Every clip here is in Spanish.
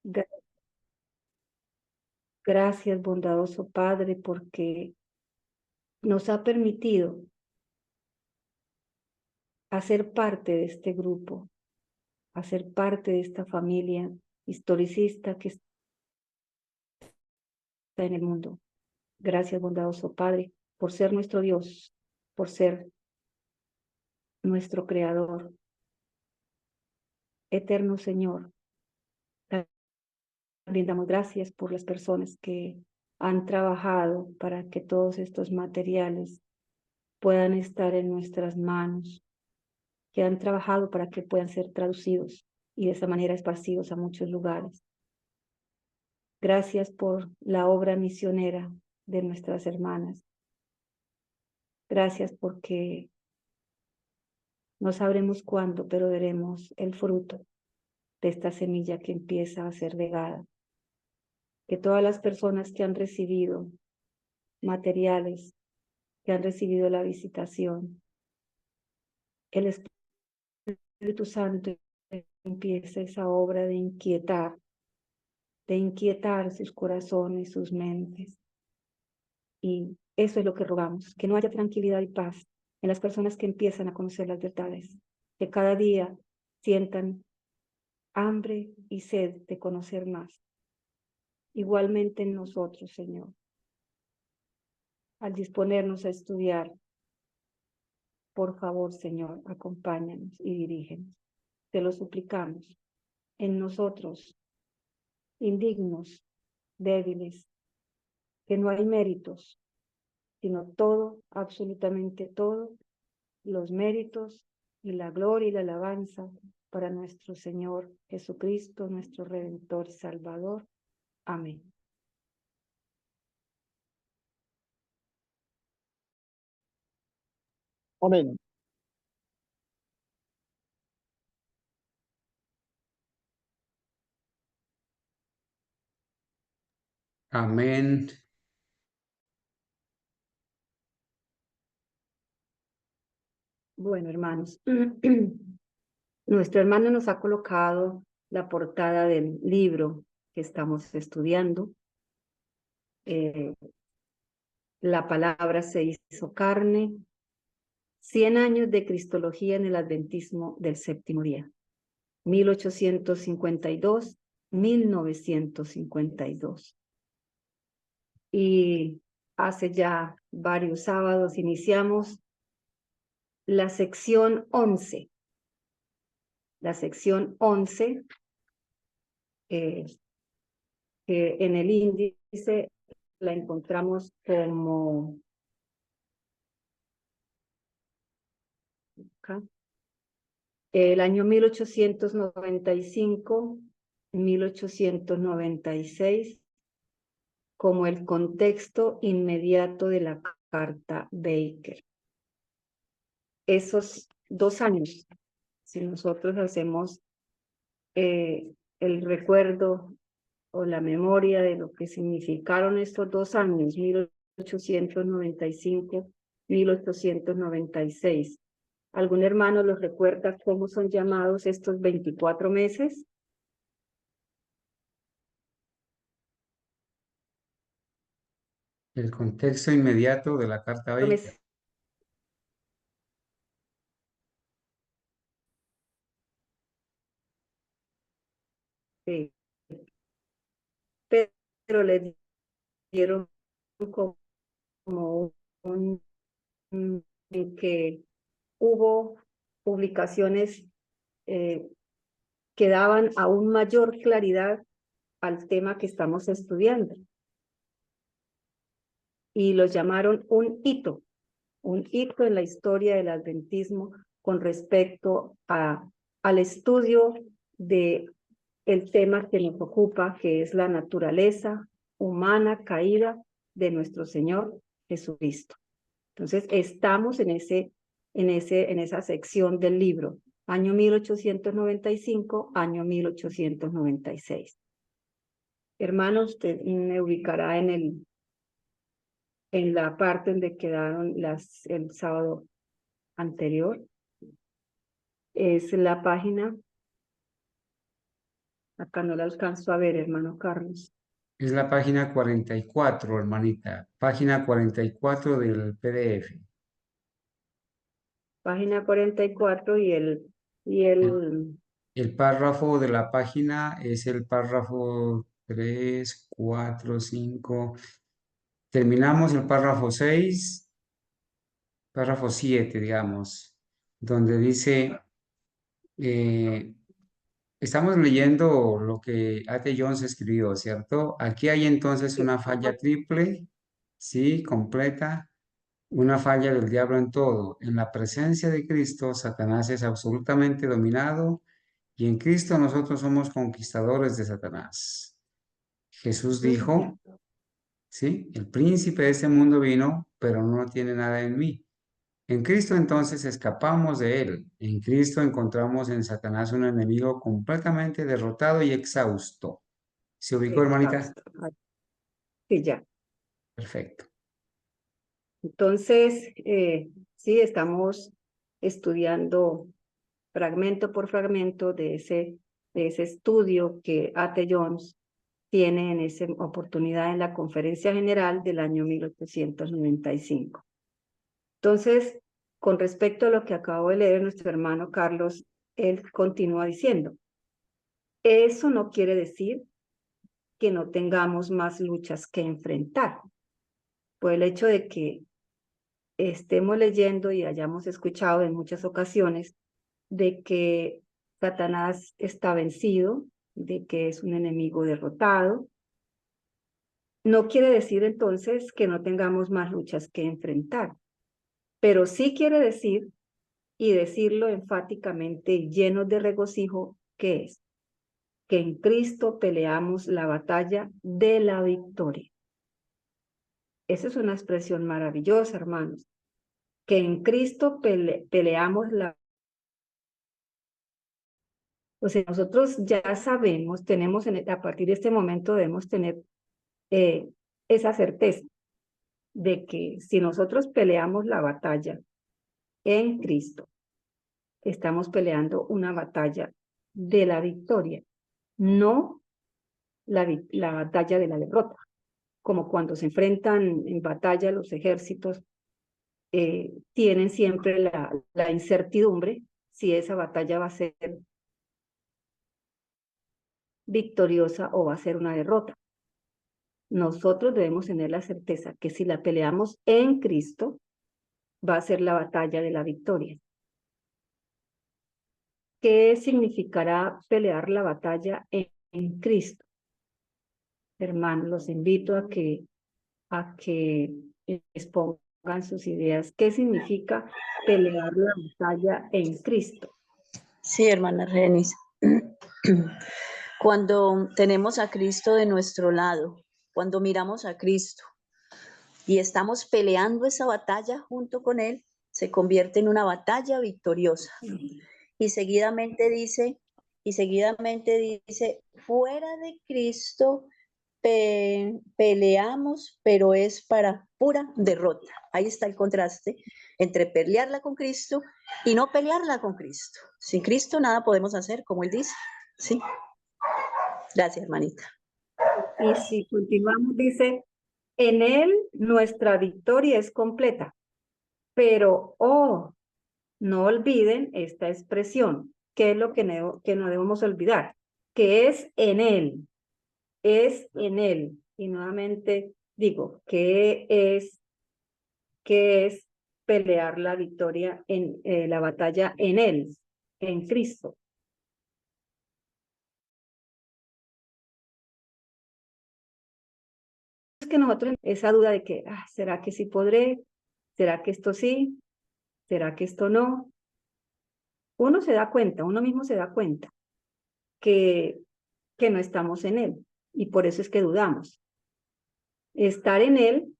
Gra- Gracias, bondadoso Padre, porque nos ha permitido hacer parte de este grupo, hacer parte de esta familia historicista que está en el mundo. Gracias, bondadoso Padre, por ser nuestro Dios, por ser nuestro Creador. Eterno Señor, también damos gracias por las personas que han trabajado para que todos estos materiales puedan estar en nuestras manos, que han trabajado para que puedan ser traducidos y de esa manera esparcidos a muchos lugares. Gracias por la obra misionera de nuestras hermanas. Gracias porque no sabremos cuándo, pero veremos el fruto de esta semilla que empieza a ser regada. Que todas las personas que han recibido materiales, que han recibido la visitación, el Espíritu Santo empieza esa obra de inquietar sus corazones, sus mentes. Y eso es lo que rogamos, que no haya tranquilidad y paz en las personas que empiezan a conocer las verdades, que cada día sientan hambre y sed de conocer más. Igualmente en nosotros, Señor, al disponernos a estudiar, por favor, Señor, acompáñanos y dirígenos. Te lo suplicamos. En nosotros, indignos, débiles, que no hay méritos, sino todo, absolutamente todo, los méritos y la gloria y la alabanza para nuestro Señor Jesucristo, nuestro Redentor y Salvador. Amén. Amén. Amén. Bueno, hermanos, nuestro hermano nos ha colocado la portada del libro que estamos estudiando. La palabra se hizo carne. 100 años de Cristología en el Adventismo del Séptimo Día. 1852-1952. Y hace ya varios sábados iniciamos la sección 11. La sección 11, que en el índice la encontramos como acá, el año 1895, 1896, como el contexto inmediato de la Carta Baker. Esos 2 años, si nosotros hacemos el recuerdo o la memoria de lo que significaron estos 2 años, 1895, 1896. ¿Algún hermano los recuerda cómo son llamados estos 24 meses? El contexto inmediato de la carta Baker. Sí. Pero le dieron como en que hubo publicaciones que daban aún mayor claridad al tema que estamos estudiando. Y los llamaron un hito en la historia del adventismo con respecto al estudio de el tema que nos ocupa, que es la naturaleza humana caída de nuestro Señor Jesucristo. Entonces, estamos en esa sección del libro, año 1895, año 1896. Hermano, usted me ubicará en la parte donde quedaron el sábado anterior. Es la página, Acá no la alcanzo a ver, hermano Carlos. Es la página 44, hermanita. Página 44 del PDF. Página 44 y El, el el párrafo de la página es el párrafo 3, 4, 5. Terminamos el párrafo 6, párrafo 7, digamos, donde dice, eh, estamos leyendo lo que A.T. Jones escribió, ¿cierto? Aquí hay entonces sí, una falla triple, ¿sí? Completa. Una falla del diablo en todo. En la presencia de Cristo, Satanás es absolutamente dominado y en Cristo nosotros somos conquistadores de Satanás. Jesús ujú, dijo, ¿sí? El príncipe de este mundo vino, pero no tiene nada en mí. En Cristo entonces escapamos de él. En Cristo encontramos en Satanás un enemigo completamente derrotado y exhausto. ¿Se ubicó, hermanita? exhausto. Ay, sí, ya. Perfecto. Entonces, sí, estamos estudiando fragmento por fragmento de ese estudio que A.T. Jones tiene en esa oportunidad en la Conferencia General del año 1895. Entonces, con respecto a lo que acabo de leer nuestro hermano Carlos, él continúa diciendo, eso no quiere decir que no tengamos más luchas que enfrentar. Por el hecho de que estemos leyendo y hayamos escuchado en muchas ocasiones de que Satanás está vencido, de que es un enemigo derrotado, no quiere decir entonces que no tengamos más luchas que enfrentar, pero sí quiere decir, y decirlo enfáticamente llenos de regocijo, que es que en Cristo peleamos la batalla de la victoria. Esa es una expresión maravillosa, hermanos, que en Cristo peleamos la. O sea, nosotros ya sabemos, tenemos a partir de este momento debemos tener eh, esa certeza de que si nosotros peleamos la batalla en Cristo, estamos peleando una batalla de la victoria, no la batalla de la derrota, como cuando se enfrentan en batalla los ejércitos, tienen siempre la incertidumbre si esa batalla va a ser victoriosa o va a ser una derrota. Nosotros debemos tener la certeza que si la peleamos en Cristo, va a ser la batalla de la victoria. ¿Qué significará pelear la batalla en Cristo? Hermanos, los invito a que expongan sus ideas. ¿Qué significa pelear la batalla en Cristo? Sí, hermana Renis. Cuando tenemos a Cristo de nuestro lado, cuando miramos a Cristo y estamos peleando esa batalla junto con Él, se convierte en una batalla victoriosa. Y seguidamente dice, fuera de Cristo peleamos, pero es para pura derrota. Ahí está el contraste entre pelearla con Cristo y no pelearla con Cristo. Sin Cristo nada podemos hacer, como Él dice. Sí. Gracias, hermanita. Y si continuamos, dice, en Él nuestra victoria es completa, pero, no olviden esta expresión, que es lo que no debemos olvidar, que es en Él. Y nuevamente digo, que es pelear la victoria en la batalla en Él, en Cristo. Es que nosotros esa duda de que, ¿será que sí podré? ¿Será que esto sí? ¿Será que esto no? Uno se da cuenta, uno mismo se da cuenta que, que no estamos en Él y por eso es que dudamos. Estar en Él,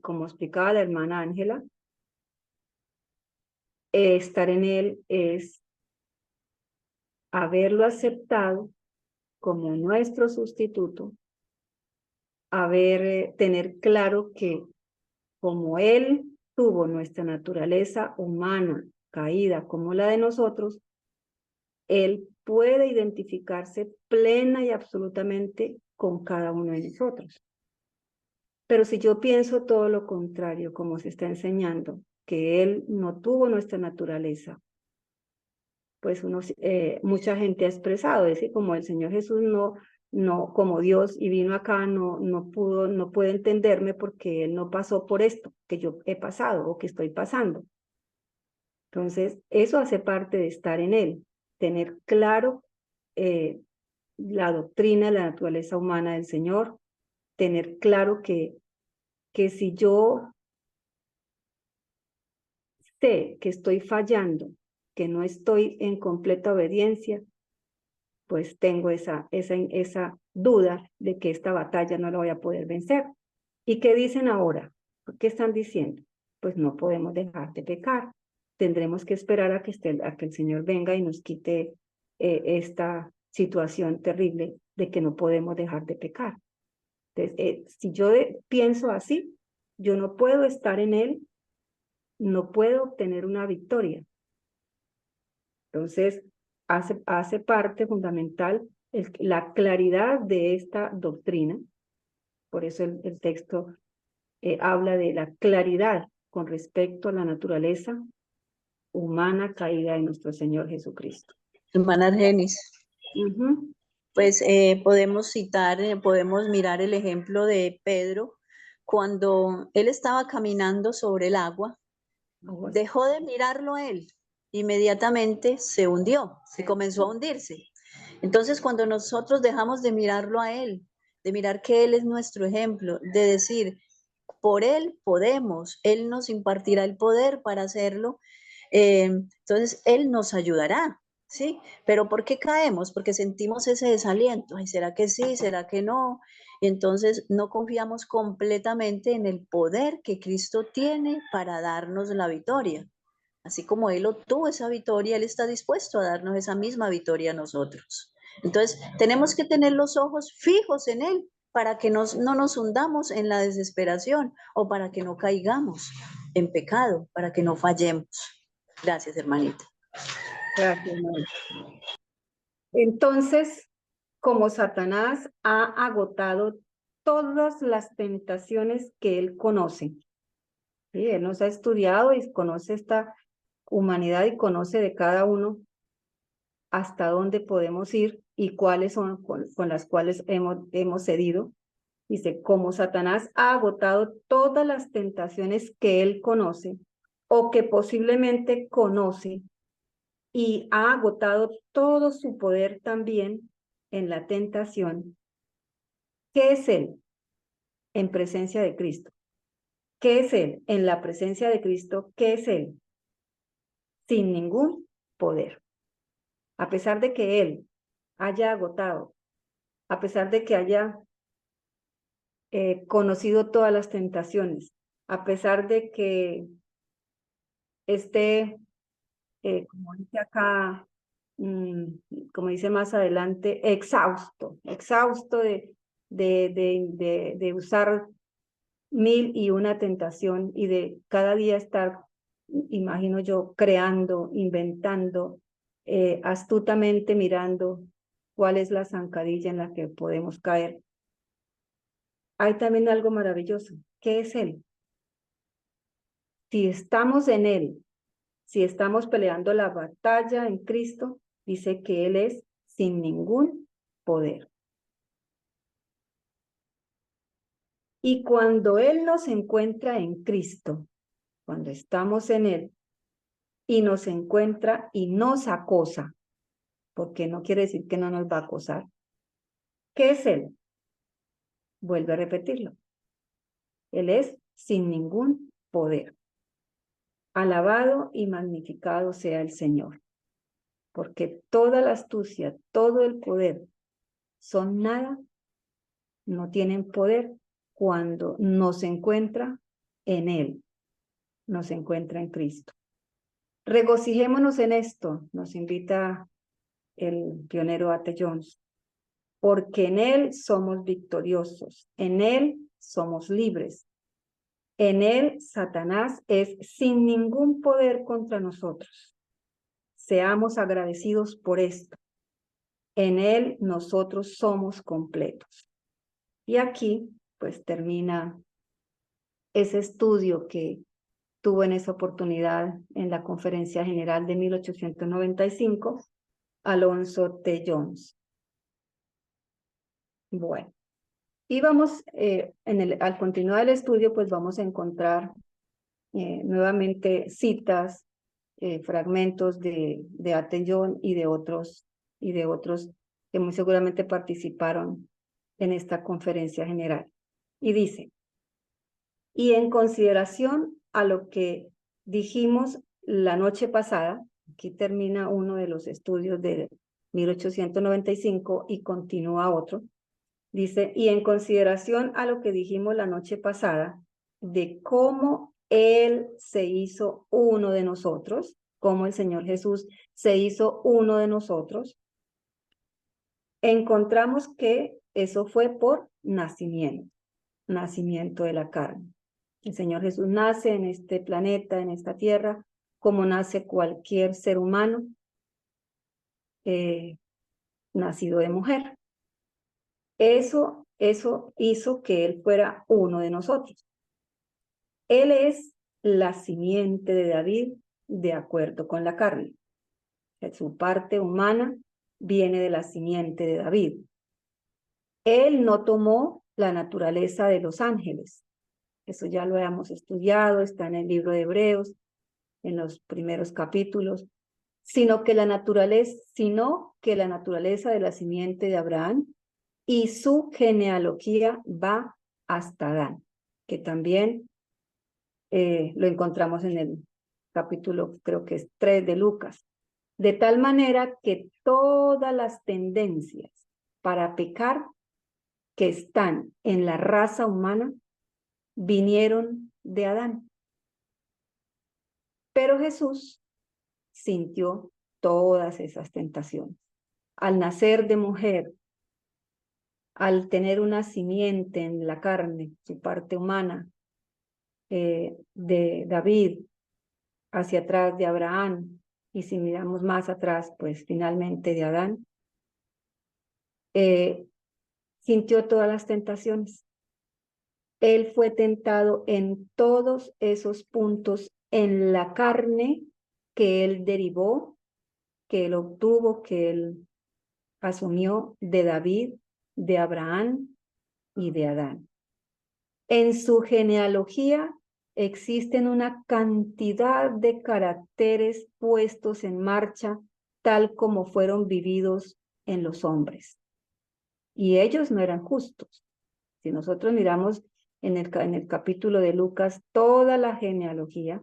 como explicaba la hermana Ángela, estar en Él es haberlo aceptado como nuestro sustituto, tener claro que como Él tuvo nuestra naturaleza humana caída como la de nosotros, Él puede identificarse plena y absolutamente con cada uno de nosotros. Pero si yo pienso todo lo contrario, como se está enseñando, que Él no tuvo nuestra naturaleza, pues mucha gente ha expresado, es decir, como el Señor Jesús no, como Dios y vino acá, no puede entenderme porque Él no pasó por esto que yo he pasado o que estoy pasando. Entonces, eso hace parte de estar en Él, tener claro la doctrina, la naturaleza humana del Señor, tener claro que si yo sé que estoy fallando, que no estoy en completa obediencia, pues tengo esa duda de que esta batalla no la voy a poder vencer. ¿Y qué dicen ahora? ¿Qué están diciendo? Pues no podemos dejar de pecar. Tendremos que esperar a que el Señor venga y nos quite esta situación terrible de que no podemos dejar de pecar. Entonces, si yo pienso así, yo no puedo estar en Él, no puedo obtener una victoria. Entonces, hace parte fundamental la claridad de esta doctrina. Por eso el texto habla de la claridad con respecto a la naturaleza humana caída de nuestro Señor Jesucristo. Hermana Argenis, Ujú. pues podemos citar, podemos mirar el ejemplo de Pedro cuando él estaba caminando sobre el agua, dejó de mirarlo a él, inmediatamente se hundió, se comenzó a hundirse. Entonces, cuando nosotros dejamos de mirarlo a él, de mirar que él es nuestro ejemplo, de decir, por él podemos, él nos impartirá el poder para hacerlo, entonces él nos ayudará, ¿sí? Pero ¿por qué caemos? Porque sentimos ese desaliento, ay, ¿será que sí? ¿Será que no? Y entonces no confiamos completamente en el poder que Cristo tiene para darnos la victoria. Así como Él obtuvo esa victoria, Él está dispuesto a darnos esa misma victoria a nosotros. Entonces, tenemos que tener los ojos fijos en Él para que no nos hundamos en la desesperación o para que no caigamos en pecado, para que no fallemos. Gracias, hermanita. Gracias, María. Entonces, como Satanás ha agotado todas las tentaciones que él conoce, ¿sí? Él nos ha estudiado y conoce esta humanidad y conoce de cada uno hasta dónde podemos ir y cuáles son con las cuales hemos cedido. Dice, como Satanás ha agotado todas las tentaciones que él conoce o que posiblemente conoce y ha agotado todo su poder también en la tentación, ¿qué es él en presencia de Cristo? ¿Qué es él en la presencia de Cristo? ¿Qué es él? Sin ningún poder. A pesar de que él haya agotado, a pesar de que haya conocido todas las tentaciones, a pesar de que esté, como dice acá, como dice más adelante, exhausto de usar 1001 tentación y de cada día estar, imagino yo, creando, inventando, astutamente mirando cuál es la zancadilla en la que podemos caer. Hay también algo maravilloso. ¿Qué es Él? Si estamos en Él, si estamos peleando la batalla en Cristo, dice que Él es sin ningún poder. Y cuando Él nos encuentra en Cristo, cuando estamos en Él, y nos encuentra y nos acosa, porque no quiere decir que no nos va a acosar. ¿Qué es Él? Vuelve a repetirlo. Él es sin ningún poder. Alabado y magnificado sea el Señor, porque toda la astucia, todo el poder son nada, no tienen poder cuando nos encuentra en Él, nos encuentra en Cristo. Regocijémonos en esto, nos invita el pionero A.T. Jones, porque en Él somos victoriosos, en Él somos libres, en Él Satanás es sin ningún poder contra nosotros. Seamos agradecidos por esto, En Él nosotros somos completos. Y aquí, pues termina ese estudio que tuvo en esa oportunidad en la Conferencia General de 1895, Alonso T. Jones. Bueno, y vamos, al continuar el estudio, pues vamos a encontrar nuevamente citas, fragmentos de Atellón y de otros que muy seguramente participaron en esta conferencia general. Y dice, y en consideración a lo que dijimos la noche pasada, aquí termina uno de los estudios de 1895 y continúa otro, dice, y en consideración a lo que dijimos la noche pasada, de cómo Él se hizo uno de nosotros, cómo el Señor Jesús se hizo uno de nosotros, encontramos que eso fue por nacimiento de la carne. El Señor Jesús nace en este planeta, en esta tierra, como nace cualquier ser humano nacido de mujer. Eso hizo que Él fuera uno de nosotros. Él es la simiente de David de acuerdo con la carne. Su parte humana viene de la simiente de David. Él no tomó la naturaleza de los ángeles. Eso ya lo hemos estudiado, está en el libro de Hebreos, en los primeros capítulos, sino que la naturaleza de la simiente de Abraham y su genealogía va hasta Adán, que también lo encontramos en el capítulo, creo que es 3 de Lucas. De tal manera que todas las tendencias para pecar que están en la raza humana vinieron de Adán. Pero Jesús sintió todas esas tentaciones. Al nacer de mujer, al tener una simiente en la carne, su parte humana, de David, hacia atrás de Abraham, y si miramos más atrás, pues finalmente de Adán, sintió todas las tentaciones. Él fue tentado en todos esos puntos en la carne que él derivó, que él obtuvo, que él asumió de David, de Abraham y de Adán. En su genealogía existen una cantidad de caracteres puestos en marcha tal como fueron vividos en los hombres. Y ellos no eran justos. Si nosotros miramos en el capítulo de Lucas toda la genealogía,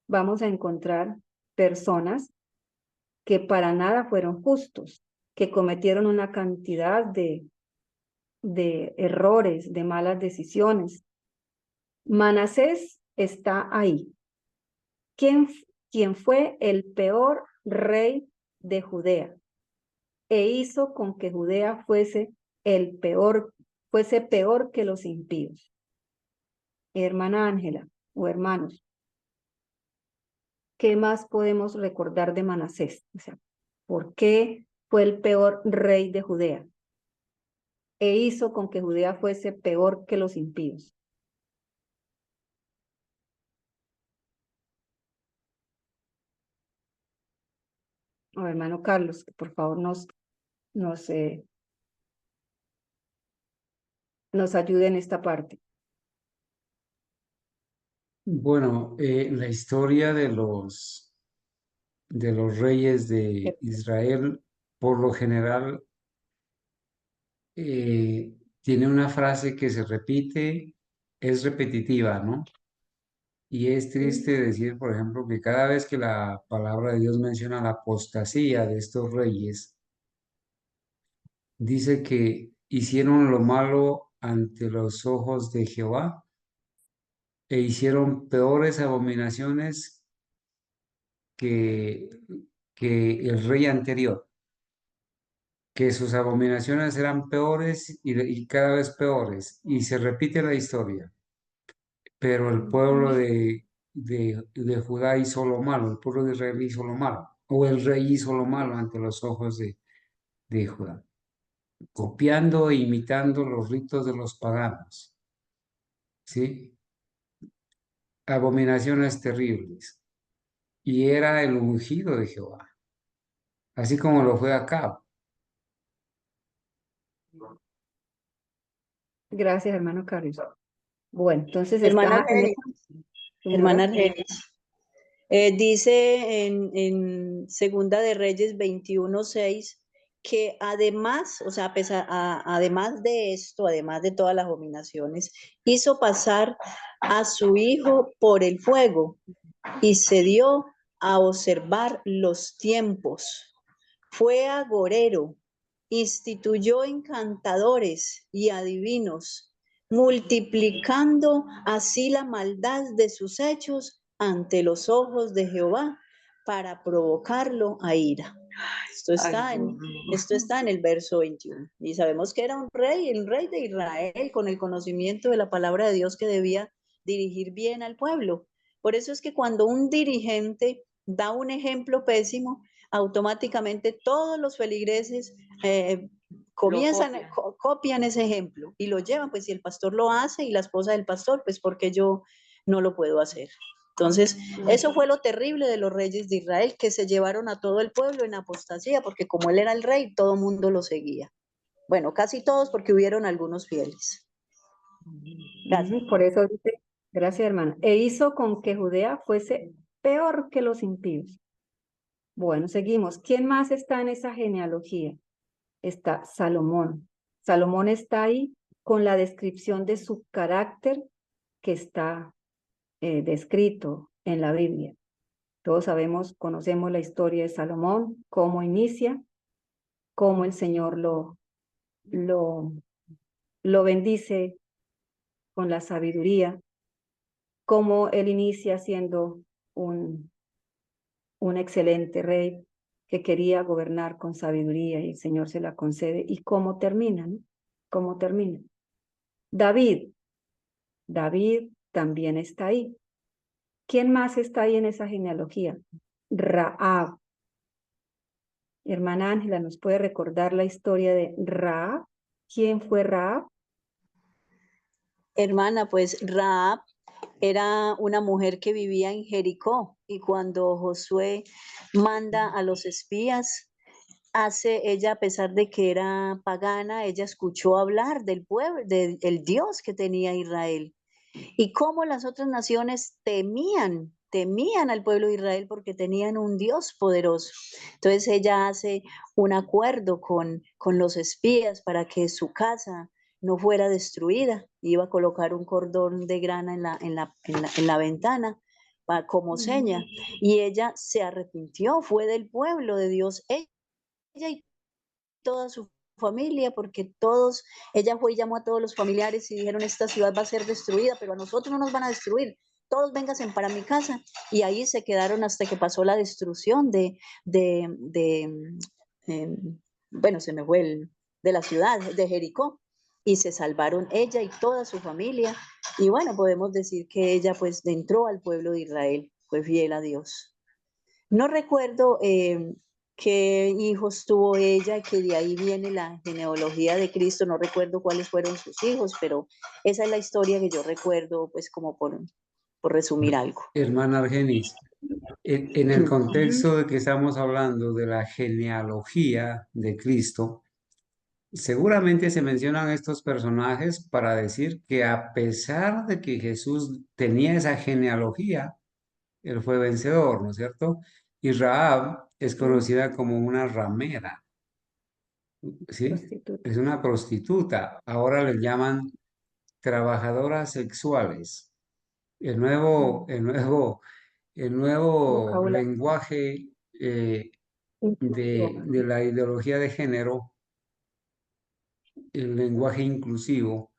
vamos a encontrar personas que para nada fueron justos, que cometieron una cantidad de errores, de malas decisiones. Manasés está ahí. ¿Quién fue el peor rey de Judea? E hizo con que Judea fuese peor que los impíos. Hermana Ángela o hermanos, ¿qué más podemos recordar de Manasés? O sea, ¿por qué fue el peor rey de Judea? E hizo con que Judea fuese peor que los impíos. Oh, hermano Carlos, que por favor nos ayude en esta parte. Bueno, la historia de los reyes de Israel, por lo general, tiene una frase que se repite, es repetitiva, ¿no? Y es triste decir, por ejemplo, que cada vez que la palabra de Dios menciona la apostasía de estos reyes, dice que hicieron lo malo ante los ojos de Jehová e hicieron peores abominaciones que, que el rey anterior, que sus abominaciones eran peores y cada vez peores, y se repite la historia. Pero el pueblo de Judá hizo lo malo, el pueblo de Israel hizo lo malo, o el rey hizo lo malo ante los ojos de de Judá, copiando e imitando los ritos de los paganos, ¿sí? Abominaciones terribles. Y era el ungido de Jehová, así como lo fue Acab. Gracias, hermano Carlos. Bueno, entonces Hermana está en Argenis, esa, señora. hermana Argenis, dice en Segunda de Reyes 21:6 que además, o sea, además de esto, además de todas las abominaciones, hizo pasar a su hijo por el fuego y se dio a observar los tiempos. Fue agorero, instituyó encantadores y adivinos, multiplicando así la maldad de sus hechos ante los ojos de Jehová para provocarlo a ira. Esto está en el verso 21. Y sabemos que era un rey, el rey de Israel, con el conocimiento de la palabra de Dios que debía dirigir bien al pueblo. Por eso es que cuando un dirigente da un ejemplo pésimo, automáticamente todos los feligreses copian ese ejemplo y lo llevan, pues si el pastor lo hace y la esposa del pastor, pues porque yo no lo puedo hacer. Entonces, eso fue lo terrible de los reyes de Israel, que se llevaron a todo el pueblo en apostasía, porque como él era el rey, todo el mundo lo seguía. Bueno, casi todos, porque hubieron algunos fieles. Gracias. Por eso dice, gracias, hermana. E hizo con que Judea fuese peor que los impíos. Bueno, seguimos. ¿Quién más está en esa genealogía? Está Salomón. Salomón está ahí con la descripción de su carácter que está descrito en la Biblia. Todos sabemos, conocemos la historia de Salomón, cómo inicia, cómo el Señor lo bendice con la sabiduría, cómo él inicia siendo un excelente rey que quería gobernar con sabiduría y el Señor se la concede, y cómo termina, ¿no? Cómo termina. David también está ahí. ¿Quién más está ahí en esa genealogía? Raab. Hermana Ángela, ¿nos puede recordar la historia de Raab? ¿Quién fue Raab? Hermana, pues Raab era una mujer que vivía en Jericó y cuando Josué manda a los espías, ella, a pesar de que era pagana, ella escuchó hablar del pueblo, del Dios que tenía Israel y cómo las otras naciones temían al pueblo de Israel porque tenían un Dios poderoso. Entonces ella hace un acuerdo con los espías para que su casa no fuera destruida. Iba a colocar un cordón de grana en la ventana como seña. Y ella se arrepintió, fue del pueblo de Dios. Ella y toda su familia, porque ella fue y llamó a todos los familiares y dijeron, esta ciudad va a ser destruida, pero a nosotros no nos van a destruir, todos vénganse para mi casa. Y ahí se quedaron hasta que pasó la destrucción eh, bueno, se me fue de la ciudad de Jericó, y se salvaron ella y toda su familia. Y bueno, podemos decir que ella pues entró al pueblo de Israel, fue fiel a Dios. No recuerdo qué hijos tuvo ella, que de ahí viene la genealogía de Cristo, no recuerdo cuáles fueron sus hijos, pero esa es la historia que yo recuerdo, pues como por resumir algo. Hermana Argenis, en el contexto de que estamos hablando de la genealogía de Cristo, seguramente se mencionan estos personajes para decir que a pesar de que Jesús tenía esa genealogía, él fue vencedor, ¿no es cierto? Y Rahab es conocida como una ramera, ¿sí? Prostituta. Es una prostituta. Ahora le llaman trabajadoras sexuales. El nuevo, el nuevo, el nuevo Vocabulario lenguaje inclusivo. de la ideología de género, el lenguaje inclusivo,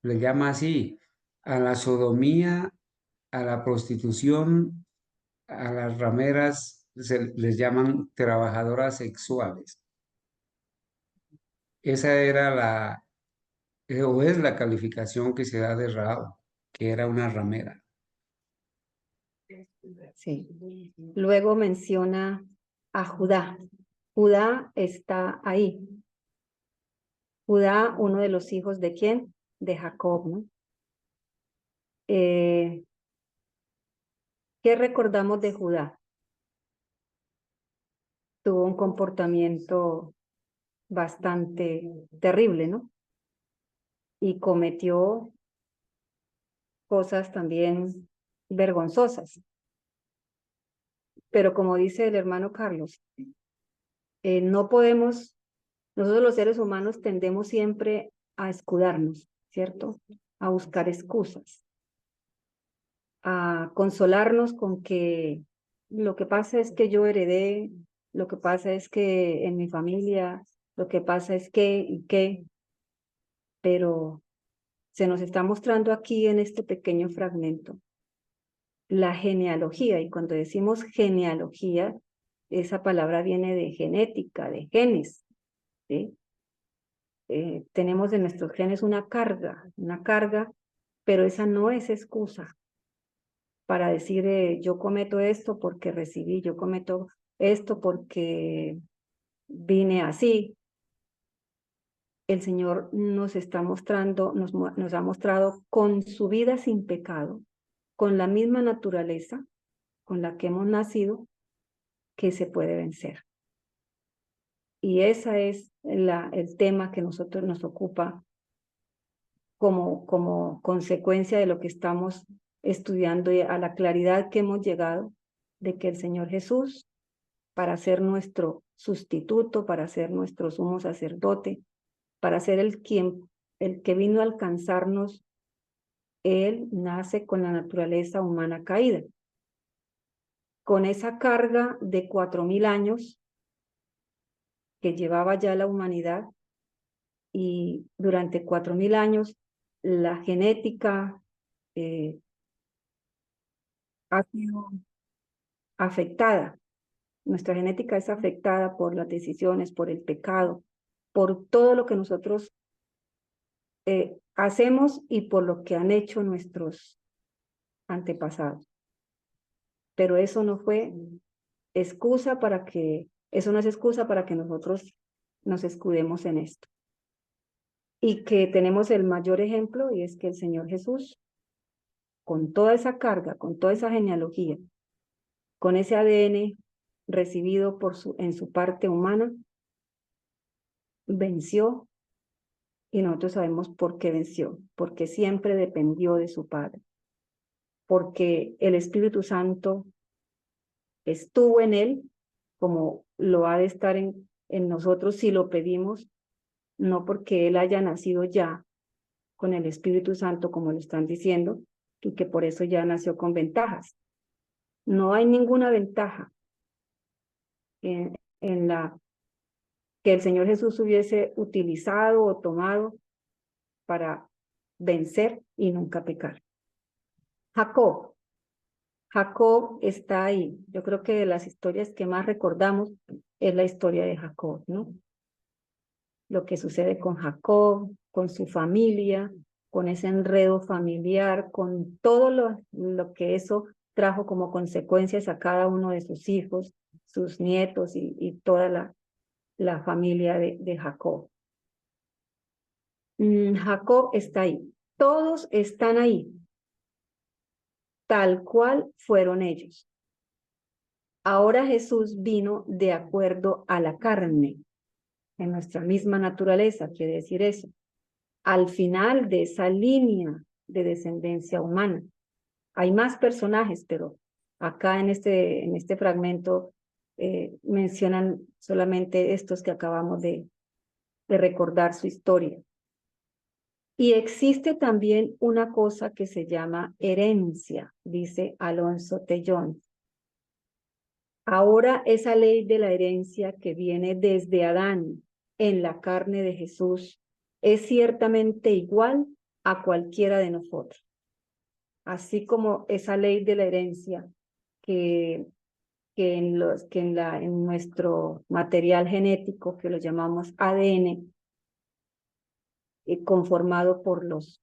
le llama así a la sodomía, a la prostitución, a las rameras, les llaman trabajadoras sexuales. Esa era o es la calificación que se da de Rahab, que era una ramera. Sí. Luego menciona a Judá. Judá está ahí. Judá, uno de los hijos de ¿quién? De Jacob, ¿no? ¿Qué recordamos de Judá? Tuvo un comportamiento bastante terrible, ¿no? Y cometió cosas también vergonzosas. Pero como dice el hermano Carlos, no podemos, nosotros los seres humanos tendemos siempre a escudarnos, ¿cierto? A buscar excusas, a consolarnos con que lo que pasa es que yo heredé, lo que pasa es que en mi familia, lo que pasa es que y que, pero se nos está mostrando aquí en este pequeño fragmento la genealogía, y cuando decimos genealogía, esa palabra viene de genética, de genes, ¿sí? Tenemos en nuestros genes una carga, pero esa no es excusa para decir yo cometo esto porque recibí, yo cometo esto porque vine así. El Señor nos está mostrando, nos ha mostrado con su vida sin pecado, con la misma naturaleza con la que hemos nacido, que se puede vencer. Y ese es el tema que nosotros nos ocupa como consecuencia de lo que estamos estudiando y a la claridad que hemos llegado de que el Señor Jesús, para ser nuestro sustituto, para ser nuestro sumo sacerdote, para ser el que vino a alcanzarnos, Él nace con la naturaleza humana caída, con esa carga de 4000 años que llevaba ya la humanidad, y durante 4000 años la genética ha sido afectada. Nuestra genética es afectada por las decisiones, por el pecado, por todo lo que nosotros hacemos y por lo que han hecho nuestros antepasados. Pero eso no fue excusa para que, eso no es excusa para que nosotros nos escudemos en esto. Y que tenemos el mayor ejemplo, y es que el Señor Jesús, con toda esa carga, con toda esa genealogía, con ese ADN recibido en su parte humana, venció, y nosotros sabemos por qué venció, porque siempre dependió de su Padre, porque el Espíritu Santo estuvo en él, como lo ha de estar en nosotros si lo pedimos, no porque él haya nacido ya con el Espíritu Santo, como lo están diciendo, y que por eso ya nació con ventajas. No hay ninguna ventaja en la que el Señor Jesús hubiese utilizado o tomado para vencer y nunca pecar. Jacob está ahí. Yo creo que de las historias que más recordamos es la historia de Jacob, ¿no? Lo que sucede con Jacob, con su familia, con ese enredo familiar, con todo lo que eso trajo como consecuencias a cada uno de sus hijos, sus nietos y toda la familia de Jacob. Jacob está ahí. Todos están ahí, tal cual fueron ellos. Ahora Jesús vino de acuerdo a la carne, en nuestra misma naturaleza, quiere decir eso, al final de esa línea de descendencia humana. Hay más personajes, pero acá en este fragmento mencionan solamente estos que acabamos de recordar su historia. Y existe también una cosa que se llama herencia, dice Alonso Tellón. Ahora esa ley de la herencia que viene desde Adán en la carne de Jesús es ciertamente igual a cualquiera de nosotros. Así como esa ley de la herencia que en nuestro material genético, que lo llamamos ADN, conformado por los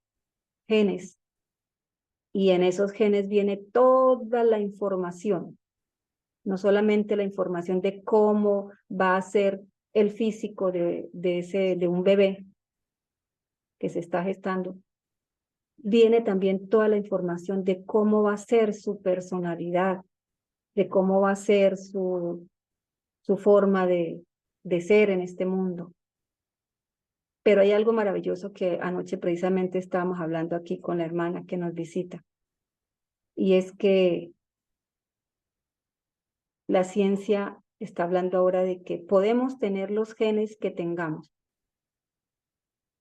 genes, y en esos genes viene toda la información no solamente la información de cómo va a ser el físico de un bebé que se está gestando, viene también toda la información de cómo va a ser su personalidad, de cómo va a ser su forma de ser en este mundo. Pero hay algo maravilloso que anoche precisamente estábamos hablando aquí con la hermana que nos visita, y es que la ciencia está hablando ahora de que podemos tener los genes que tengamos,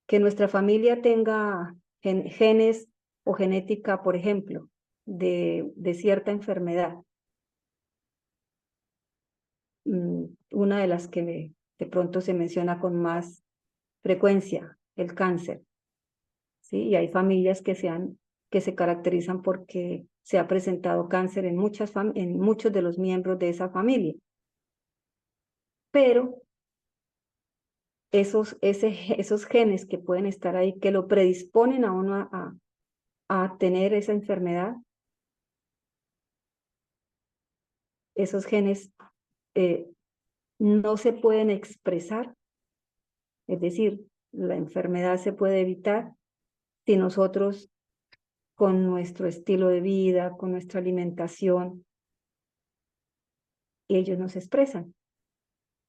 que nuestra familia tenga genes o genética, por ejemplo, de cierta enfermedad. Una de las que de pronto se menciona con más frecuencia, el cáncer, ¿sí? Y hay familias que se caracterizan porque se ha presentado cáncer en muchos de los miembros de esa familia. Pero esos genes que pueden estar ahí, que lo predisponen a uno a tener esa enfermedad, esos genes no se pueden expresar, es decir, la enfermedad se puede evitar si nosotros, con nuestro estilo de vida, con nuestra alimentación, ellos nos expresan.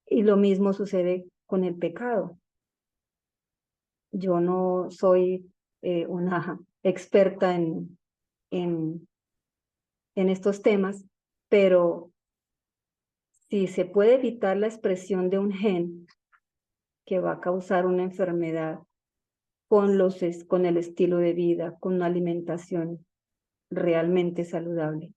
Y lo mismo sucede con el pecado. Yo no soy una experta en estos temas, pero si se puede evitar la expresión de un gen que va a causar una enfermedad con el estilo de vida, con una alimentación realmente saludable.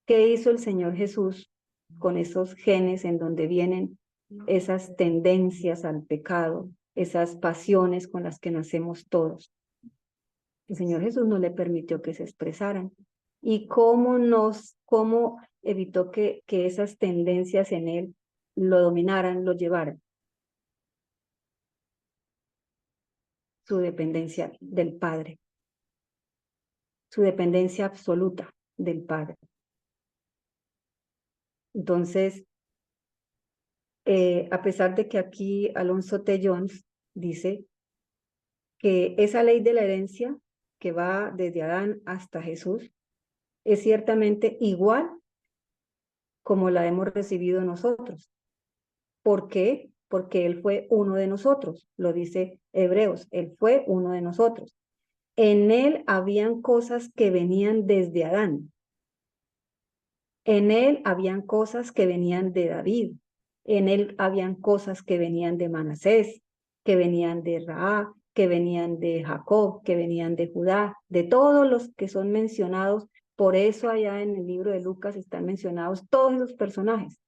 ¿Qué hizo el Señor Jesús con esos genes en donde vienen esas tendencias al pecado, esas pasiones con las que nacemos todos? El Señor Jesús no le permitió que se expresaran. ¿Y cómo evitó que esas tendencias en él lo dominaran, lo llevaran? Su dependencia del Padre, su dependencia absoluta del Padre. Entonces, a pesar de que aquí Alonso T. Jones dice que esa ley de la herencia que va desde Adán hasta Jesús es ciertamente igual como la hemos recibido nosotros. ¿Por qué? Porque Él fue uno de nosotros, lo dice Hebreos, Él fue uno de nosotros. En Él habían cosas que venían desde Adán. En Él habían cosas que venían de David. En Él habían cosas que venían de Manasés, que venían de Rahab, que venían de Jacob, que venían de Judá, de todos los que son mencionados. Por eso allá en el libro de Lucas están mencionados todos los personajes.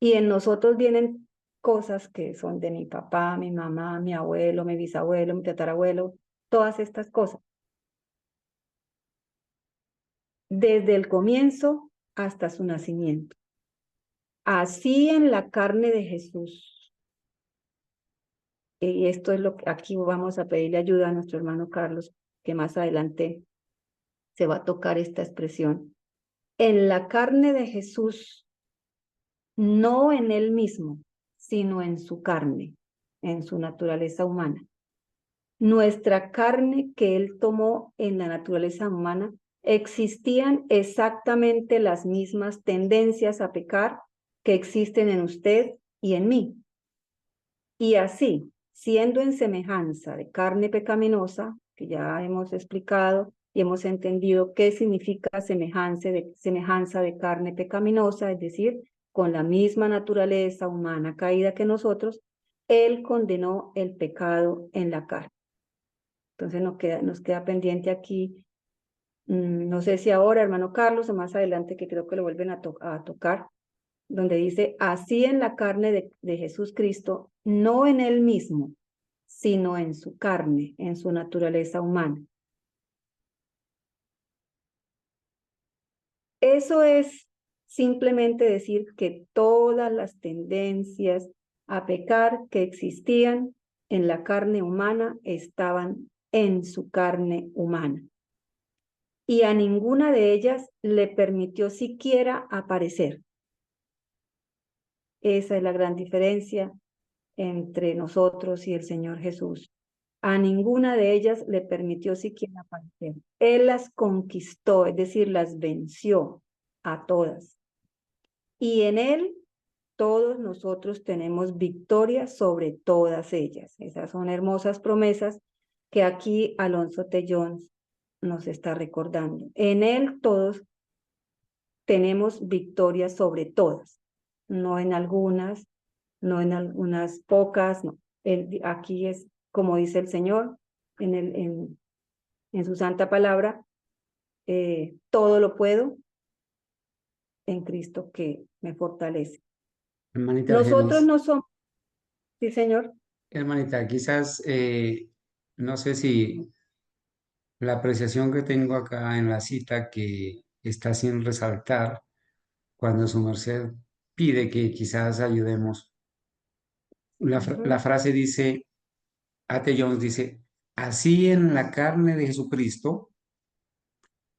Y en nosotros vienen cosas que son de mi papá, mi mamá, mi abuelo, mi bisabuelo, mi tatarabuelo, todas estas cosas. Desde el comienzo hasta su nacimiento. Así en la carne de Jesús. Y esto es lo que aquí vamos a pedirle ayuda a nuestro hermano Carlos, que más adelante se va a tocar esta expresión. En la carne de Jesús, no en él mismo, sino en su carne, en su naturaleza humana. Nuestra carne que él tomó en la naturaleza humana, existían exactamente las mismas tendencias a pecar que existen en usted y en mí. Y así, siendo en semejanza de carne pecaminosa, que ya hemos explicado y hemos entendido qué significa semejanza de carne pecaminosa, es decir, con la misma naturaleza humana caída que nosotros, él condenó el pecado en la carne. Entonces nos queda pendiente aquí, no sé si ahora, hermano Carlos, o más adelante, que creo que lo vuelven a tocar, donde dice, así en la carne de Jesús Cristo, no en él mismo, sino en su carne, en su naturaleza humana. Eso es simplemente decir que todas las tendencias a pecar que existían en la carne humana estaban en su carne humana. y a ninguna de ellas le permitió siquiera aparecer. Esa es la gran diferencia entre nosotros y el Señor Jesús. A ninguna de ellas le permitió siquiera aparecer. Él las conquistó, es decir, las venció a todas. Y en Él todos nosotros tenemos victoria sobre todas ellas. Esas son hermosas promesas que aquí Alonso Tellón nos está recordando. En Él todos tenemos victoria sobre todas, no en algunas, no en algunas pocas, no. Aquí es como dice el Señor en su santa palabra, todo lo puedo en Cristo que me fortalece. Hermanita Nosotros Argenis, no somos, sí, Señor. hermanita, quizás, no sé si la apreciación que tengo acá en la cita que está sin resaltar cuando su merced pide que quizás ayudemos. La frase dice, A.T. Jones dice, así en la carne de Jesucristo,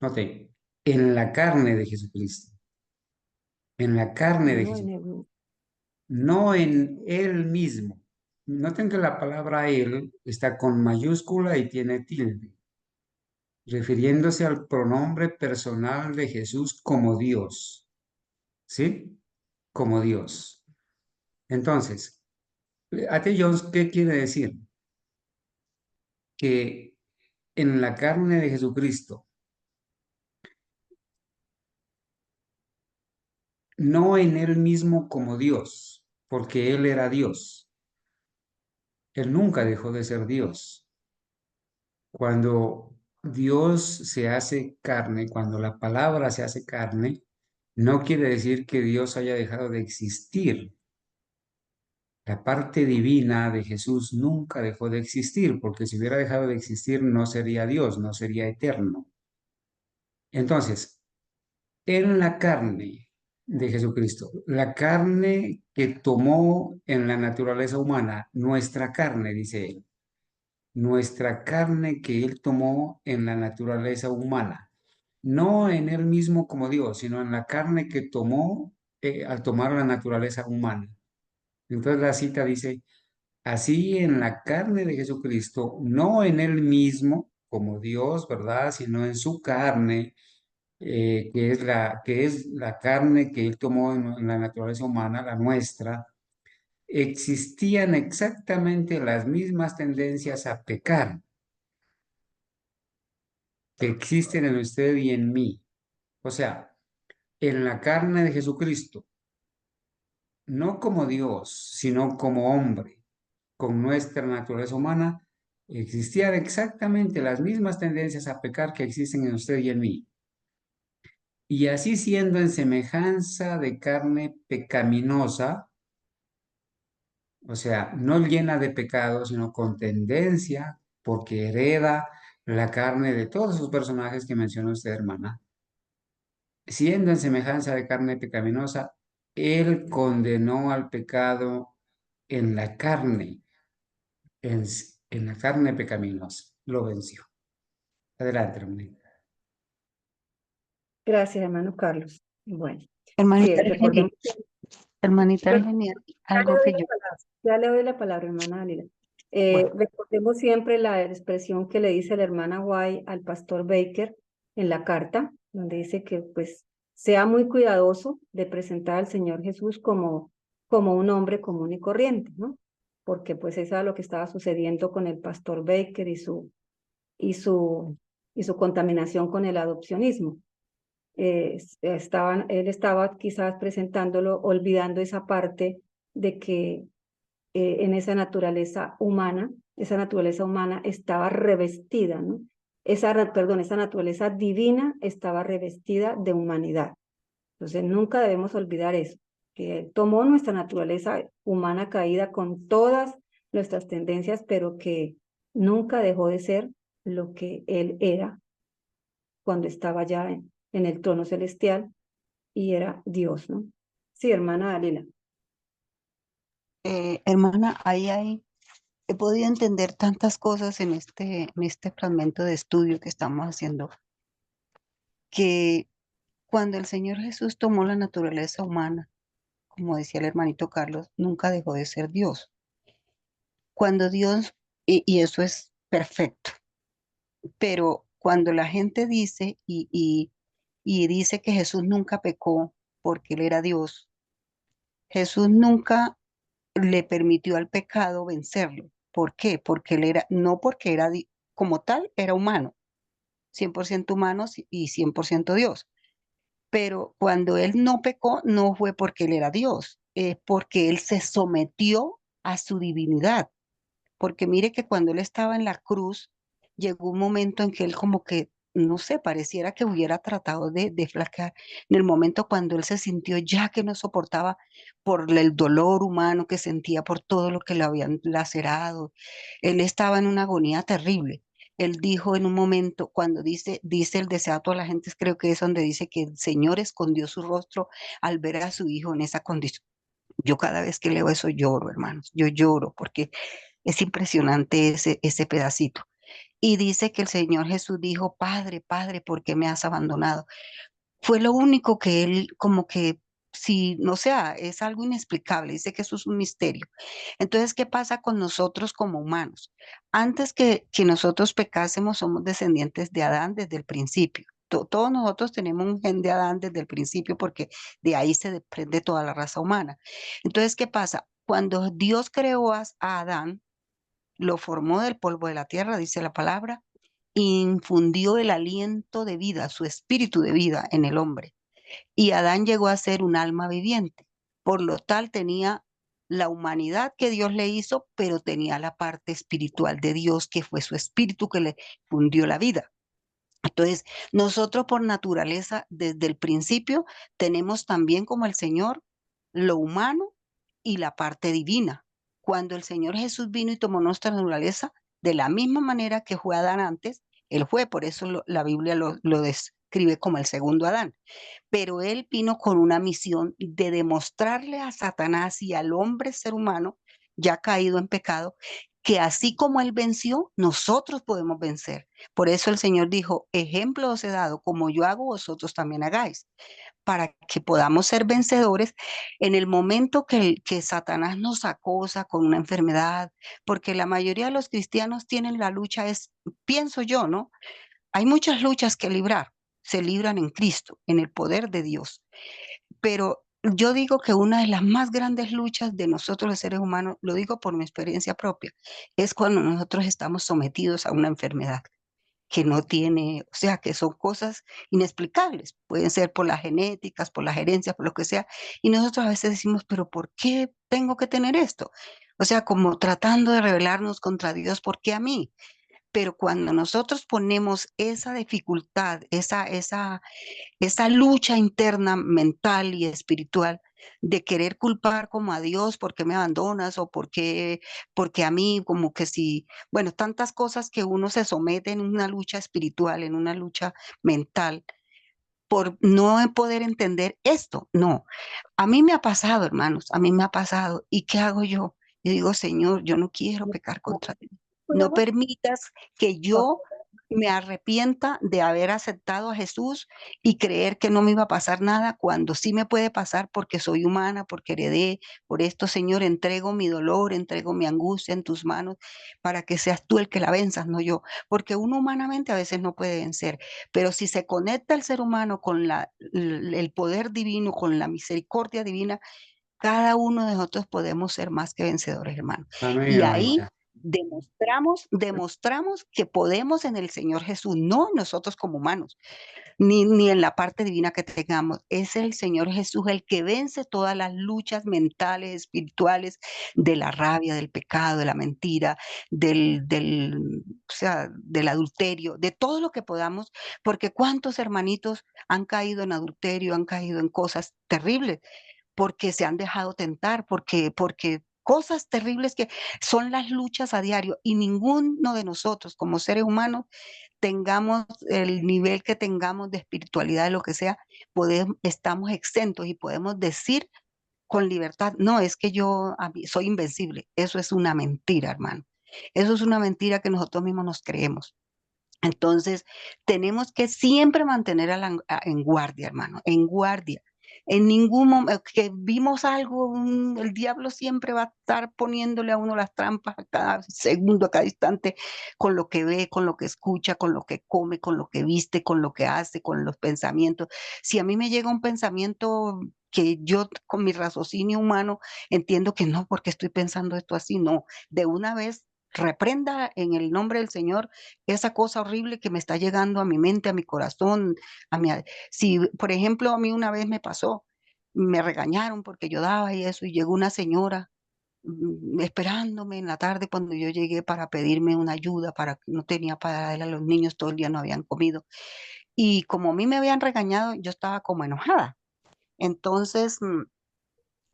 note, en la carne de Jesucristo, en la carne de No en Jesucristo, el, no en Él mismo. Noten que la palabra Él está con mayúscula y tiene tilde, refiriéndose al pronombre personal de Jesús como Dios, ¿sí? Como Dios. Entonces, A.T. Jones, ¿qué quiere decir? Que en la carne de Jesucristo, no en Él mismo como Dios, porque Él era Dios. Él nunca dejó de ser Dios. Cuando Dios se hace carne, cuando la palabra se hace carne, no quiere decir que Dios haya dejado de existir. La parte divina de Jesús nunca dejó de existir, porque si hubiera dejado de existir no sería Dios, no sería eterno. Entonces, en la carne de Jesucristo, la carne que tomó en la naturaleza humana, nuestra carne, dice él, nuestra carne que él tomó en la naturaleza humana, no en él mismo como Dios, sino en la carne que tomó al tomar la naturaleza humana. Entonces la cita dice, así en la carne de Jesucristo, no en él mismo como Dios, ¿verdad? Sino en su carne, que es la carne que él tomó en la naturaleza humana, la nuestra, existían exactamente las mismas tendencias a pecar que existen en usted y en mí. O sea, en la carne de Jesucristo, no como Dios, sino como hombre, con nuestra naturaleza humana, existían exactamente las mismas tendencias a pecar que existen en usted y en mí. Y así siendo en semejanza de carne pecaminosa, o sea, no llena de pecado, sino con tendencia, porque hereda la carne de todos esos personajes que mencionó usted, hermana. Siendo en semejanza de carne pecaminosa, Él condenó al pecado en la carne, en, en la carne pecaminosa, lo venció. Adelante, hermanita. Gracias, hermano Carlos. Bueno, sí, Hermanita recordemos. Argenis, hermanita Rec- Argenis, Ya le algo doy que la yo, palabra, ya le doy la palabra, hermana Dalila. bueno, Recordemos siempre la expresión que le dice la hermana White al pastor Baker en la carta, donde dice que pues sea muy cuidadoso de presentar al Señor Jesús como un hombre común y corriente, ¿no? Porque pues eso era lo que estaba sucediendo con el pastor Baker y su, y su contaminación con el adopcionismo. Él estaba quizás presentándolo, olvidando esa parte de que en esa naturaleza humana estaba revestida, ¿no? Esa naturaleza divina estaba revestida de humanidad. Entonces nunca debemos olvidar eso, que Él tomó nuestra naturaleza humana caída con todas nuestras tendencias, pero que nunca dejó de ser lo que Él era cuando estaba ya en el trono celestial y era Dios, ¿no? Sí, hermana Dalila. hermana, he podido entender tantas cosas en este fragmento de estudio que estamos haciendo. que cuando el Señor Jesús tomó la naturaleza humana, como decía el hermanito Carlos, nunca dejó de ser Dios. Cuando Dios, y eso es perfecto, pero cuando la gente dice y dice que Jesús nunca pecó porque él era Dios, Jesús nunca le permitió al pecado vencerlo. ¿Por qué? Porque él era, no porque era como tal, era humano, 100% humano y 100% Dios. Pero cuando él no pecó, no fue porque él era Dios, es porque él se sometió a su divinidad. Porque mire que cuando él estaba en la cruz, llegó un momento en que él como que, no sé, pareciera que hubiera tratado de flaquear. En el momento cuando él se sintió ya que no soportaba por el dolor humano que sentía por todo lo que le habían lacerado, él estaba en una agonía terrible. Él dijo en un momento, cuando dice el deseo a toda la gente, creo que es donde dice que el Señor escondió su rostro al ver a su hijo en esa condición. Yo cada vez que leo eso lloro, hermanos, yo lloro porque es impresionante ese pedacito. Y dice que el Señor Jesús dijo, Padre, Padre, ¿por qué me has abandonado? Fue lo único que él como que, si, no sea, es algo inexplicable, dice que eso es un misterio. Entonces, ¿qué pasa con nosotros como humanos? Antes que nosotros pecásemos, somos descendientes de Adán desde el principio. Todos nosotros tenemos un gen de Adán desde el principio porque de ahí se desprende toda la raza humana. Entonces, ¿qué pasa? Cuando Dios creó a Adán, lo formó del polvo de la tierra, dice la palabra, e infundió el aliento de vida, su espíritu de vida en el hombre. Y Adán llegó a ser un alma viviente. Por lo tal tenía la humanidad que Dios le hizo, pero tenía la parte espiritual de Dios, que fue su espíritu que le fundió la vida. Entonces, nosotros por naturaleza, desde el principio, tenemos también como el Señor lo humano y la parte divina. Cuando el Señor Jesús vino y tomó nuestra naturaleza, de la misma manera que fue Adán antes, él fue, por eso la Biblia lo describe como el segundo Adán. Pero él vino con una misión de demostrarle a Satanás y al hombre ser humano, ya caído en pecado, que así como él venció, nosotros podemos vencer. Por eso el Señor dijo, ejemplo os he dado, como yo hago, vosotros también hagáis, para que podamos ser vencedores en el momento que Satanás nos acosa con una enfermedad, porque la mayoría de los cristianos tienen la lucha, pienso yo, ¿no? Hay muchas luchas que librar, se libran en Cristo, en el poder de Dios, pero yo digo que una de las más grandes luchas de nosotros los seres humanos, lo digo por mi experiencia propia, es cuando nosotros estamos sometidos a una enfermedad que no tiene, o sea, que son cosas inexplicables. Pueden ser por las genéticas, por las herencias, por lo que sea. Y nosotros a veces decimos, pero ¿por qué tengo que tener esto? O sea, como tratando de rebelarnos contra Dios, ¿por qué a mí? Pero cuando nosotros ponemos esa dificultad, esa lucha interna mental y espiritual de querer culpar como a Dios, ¿por qué me abandonas? O porque a mí, como que si, bueno, tantas cosas que uno se somete en una lucha espiritual, en una lucha mental, por no poder entender esto. No, a mí me ha pasado, hermanos, a mí me ha pasado. ¿Y qué hago yo? Yo digo, Señor, yo no quiero pecar contra ti. No permitas que yo me arrepienta de haber aceptado a Jesús y creer que no me iba a pasar nada cuando sí me puede pasar porque soy humana, porque heredé. Por esto, Señor, entrego mi dolor, entrego mi angustia en tus manos para que seas tú el que la venzas, no yo. Porque uno humanamente a veces no puede vencer, pero si se conecta el ser humano con el poder divino, con la misericordia divina, cada uno de nosotros podemos ser más que vencedores, hermano. Amén, Y ahí hermanita. demostramos que podemos en el Señor Jesús, no nosotros como humanos, ni en la parte divina que tengamos. Es el Señor Jesús el que vence todas las luchas mentales, espirituales, de la rabia, del pecado, de la mentira, o sea, del adulterio, de todo lo que podamos, porque cuántos hermanitos han caído en adulterio, han caído en cosas terribles porque se han dejado tentar, porque cosas terribles que son las luchas a diario y ninguno de nosotros como seres humanos tengamos el nivel que tengamos de espiritualidad, de lo que sea, estamos exentos y podemos decir con libertad, no, es que yo soy invencible. Eso es una mentira, hermano. Eso es una mentira que nosotros mismos nos creemos. Entonces, tenemos que siempre mantener en guardia, hermano, en guardia. En ningún momento que vimos algo, el diablo siempre va a estar poniéndole a uno las trampas a cada segundo, a cada instante, con lo que ve, con lo que escucha, con lo que come, con lo que viste, con lo que hace, con los pensamientos. Si a mí me llega un pensamiento que yo con mi raciocinio humano entiendo que no, porque estoy pensando esto así, no, de una vez reprenda en el nombre del Señor esa cosa horrible que me está llegando a mi mente, a mi corazón, a mi... Si, por ejemplo, a mí una vez me pasó, me regañaron porque yo daba y eso, y llegó una señora esperándome en la tarde cuando yo llegué para pedirme una ayuda, para que no tenía para darle a los niños, todo el día no habían comido. Y como a mí me habían regañado, yo estaba como enojada. Entonces,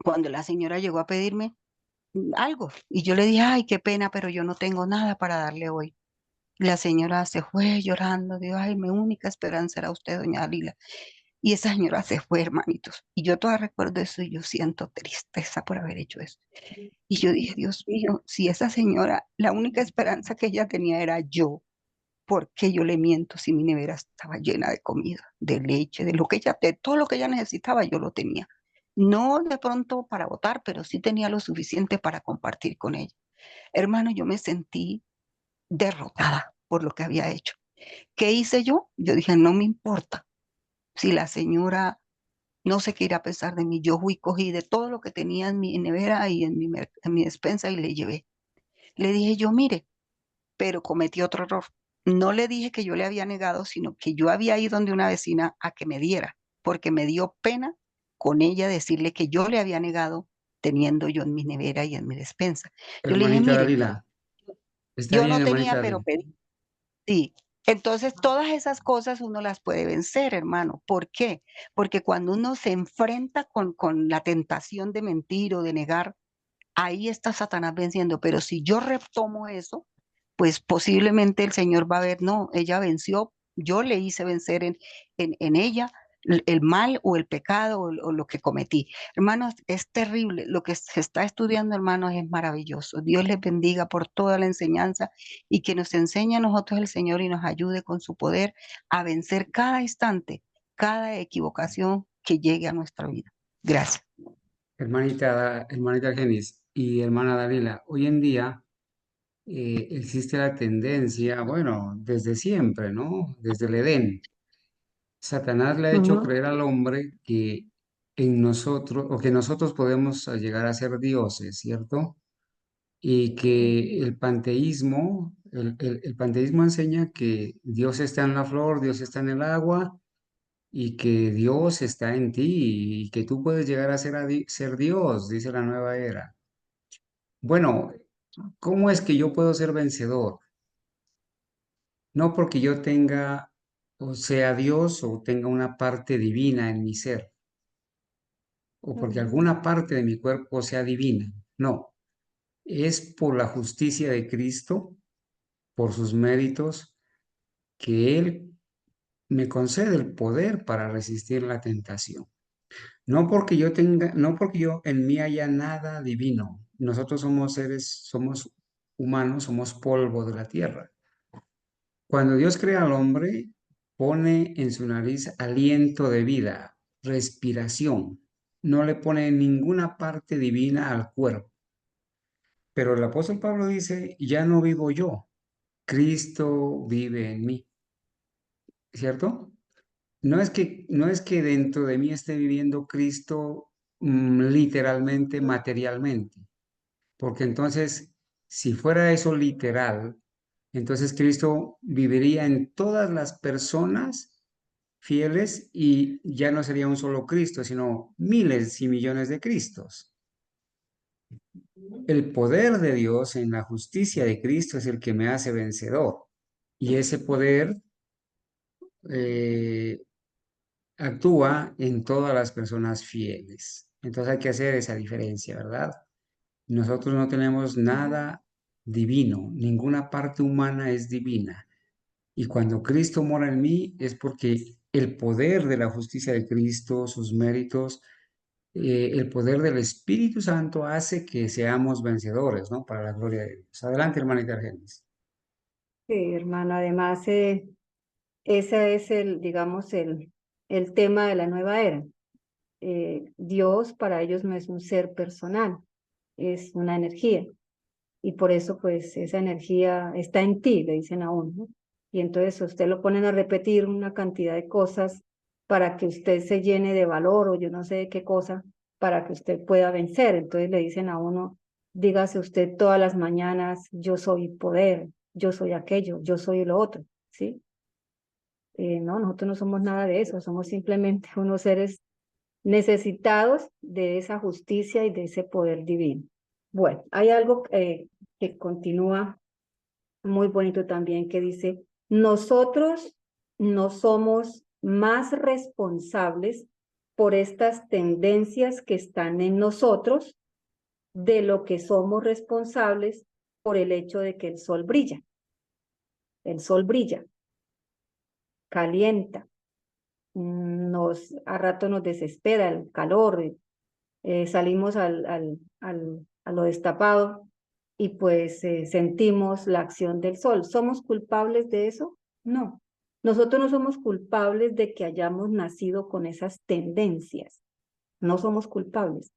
cuando la señora llegó a pedirme algo, y yo le dije, ay, qué pena, pero yo no tengo nada para darle hoy. La señora se fue llorando, dijo, ay, mi única esperanza era usted, doña Dalila. Y esa señora se fue, hermanitos. Y yo todavía recuerdo eso y yo siento tristeza por haber hecho eso. Y yo dije, Dios mío, si esa señora, la única esperanza que ella tenía era yo, ¿por qué yo le miento si mi nevera estaba llena de comida, de leche, de lo que ella, de todo lo que ella necesitaba, yo lo tenía? No de pronto para votar, pero sí tenía lo suficiente para compartir con ella. Hermano, yo me sentí derrotada por lo que había hecho. ¿Qué hice yo? Yo dije, no me importa si la señora no sé qué irá a pensar de mí. Yo fui, cogí de todo lo que tenía en mi nevera y en mi despensa y le llevé. Le dije yo, mire, pero cometí otro error. No le dije que yo le había negado, sino que yo había ido donde una vecina a que me diera, porque me dio pena con ella decirle que yo le había negado teniendo yo en mi nevera y en mi despensa. Yo le dije, Hermanita mire, Dalila, está yo bien, no hermanita tenía, pero Dalila. pedí. Sí, entonces todas esas cosas uno las puede vencer, hermano. ¿Por qué? Porque cuando uno se enfrenta con la tentación de mentir o de negar, ahí está Satanás venciendo. Pero si yo retomo eso, pues posiblemente el Señor va a ver, no, ella venció, yo le hice vencer en ella el mal o el pecado o lo que cometí. Hermanos, es terrible. Lo que se está estudiando, hermanos, es maravilloso. Dios les bendiga por toda la enseñanza y que nos enseñe a nosotros el Señor y nos ayude con su poder a vencer cada instante, cada equivocación que llegue a nuestra vida. Gracias. Hermanita Genis y hermana Dalila, hoy en día existe la tendencia, bueno, desde siempre, ¿no? Desde el Edén. Satanás le ha hecho Ujú. creer al hombre que en nosotros, o que nosotros podemos llegar a ser dioses, ¿cierto? Y que el panteísmo, el panteísmo enseña que Dios está en la flor, Dios está en el agua y que Dios está en ti y que tú puedes llegar a ser, ser Dios, dice la nueva era. Bueno, ¿cómo es que yo puedo ser vencedor? No porque yo tenga o sea Dios o tenga una parte divina en mi ser o porque alguna parte de mi cuerpo sea divina. No, es por la justicia de Cristo, por sus méritos, que Él me concede el poder para resistir la tentación. No porque yo tenga, no porque yo en mí haya nada divino. Nosotros somos seres, somos humanos, somos polvo de la tierra. Cuando Dios crea al hombre, pone en su nariz aliento de vida, respiración. No le pone ninguna parte divina al cuerpo. Pero el apóstol Pablo dice, ya no vivo yo, Cristo vive en mí, ¿cierto? No es que dentro de mí esté viviendo Cristo literalmente, materialmente, porque entonces, si fuera eso literal, entonces Cristo viviría en todas las personas fieles y ya no sería un solo Cristo, sino miles y millones de Cristos. El poder de Dios en la justicia de Cristo es el que me hace vencedor. Y ese poder eh, actúa en todas las personas fieles. Entonces hay que hacer esa diferencia, ¿verdad? Nosotros no tenemos nada divino, ninguna parte humana es divina. Y cuando Cristo mora en mí es porque el poder de la justicia de Cristo, sus méritos, el poder del Espíritu Santo hace que seamos vencedores, ¿no? Para la gloria de Dios. Adelante, hermanita Argenis. Sí, hermano, además ese es digamos, el tema de la nueva era. Dios para ellos no es un ser personal, es una energía. Y por eso, pues, esa energía está en ti, le dicen a uno, ¿no? Y entonces usted lo ponen a repetir una cantidad de cosas para que usted se llene de valor o yo no sé de qué cosa, para que usted pueda vencer. Entonces le dicen a uno, dígase usted todas las mañanas, yo soy poder, yo soy aquello, yo soy lo otro, ¿sí? No, nosotros no somos nada de eso, somos simplemente unos seres necesitados de esa justicia y de ese poder divino. Bueno, hay algo que continúa muy bonito también que dice, nosotros no somos más responsables por estas tendencias que están en nosotros de lo que somos responsables por el hecho de que el sol brilla. El sol brilla, calienta, a rato nos desespera el calor, salimos a lo destapado y pues sentimos la acción del sol. ¿Somos culpables de eso? No. Nosotros no somos culpables de que hayamos nacido con esas tendencias. No somos culpables.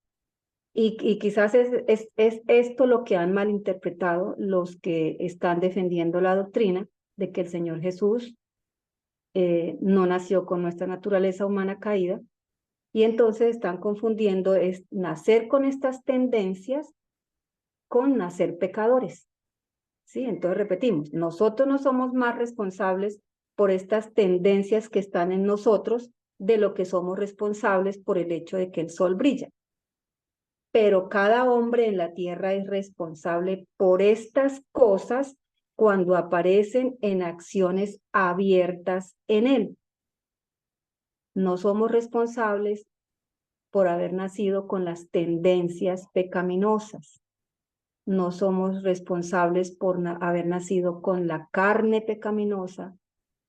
Y quizás es esto lo que han malinterpretado los que están defendiendo la doctrina de que el Señor Jesús no nació con nuestra naturaleza humana caída, y entonces están confundiendo es nacer con estas tendencias con nacer pecadores. ¿Sí? Entonces repetimos, nosotros no somos más responsables por estas tendencias que están en nosotros de lo que somos responsables por el hecho de que el sol brilla. Pero cada hombre en la tierra es responsable por estas cosas cuando aparecen en acciones abiertas en él. No somos responsables por haber nacido con las tendencias pecaminosas. No somos responsables por haber nacido con la carne pecaminosa,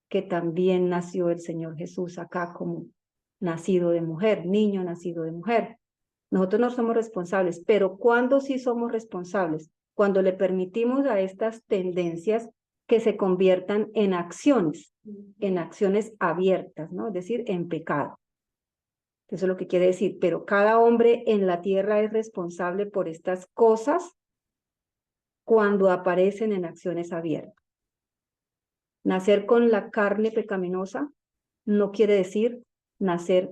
que también nació el Señor Jesús acá como nacido de mujer, niño nacido de mujer. Nosotros no somos responsables, pero ¿cuándo sí somos responsables? Cuando le permitimos a estas tendencias que se conviertan en acciones abiertas, ¿no? Es decir, en pecado. Eso es lo que quiere decir, pero cada hombre en la tierra es responsable por estas cosas cuando aparecen en acciones abiertas. Nacer con la carne pecaminosa no quiere decir nacer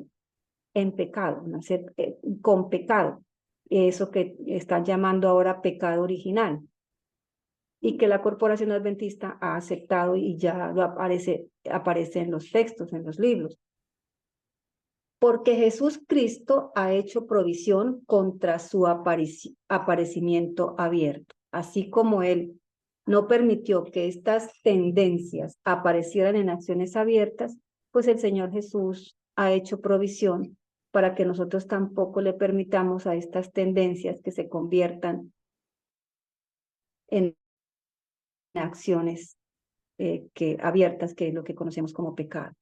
en pecado, nacer con pecado, eso que están llamando ahora pecado original, y que la Corporación Adventista ha aceptado y ya lo aparece en los textos, en los libros. Porque Jesús Cristo ha hecho provisión contra su aparecimiento abierto, así como Él no permitió que estas tendencias aparecieran en acciones abiertas, pues el Señor Jesús ha hecho provisión para que nosotros tampoco le permitamos a estas tendencias que se conviertan en acciones abiertas, que es lo que conocemos como pecado.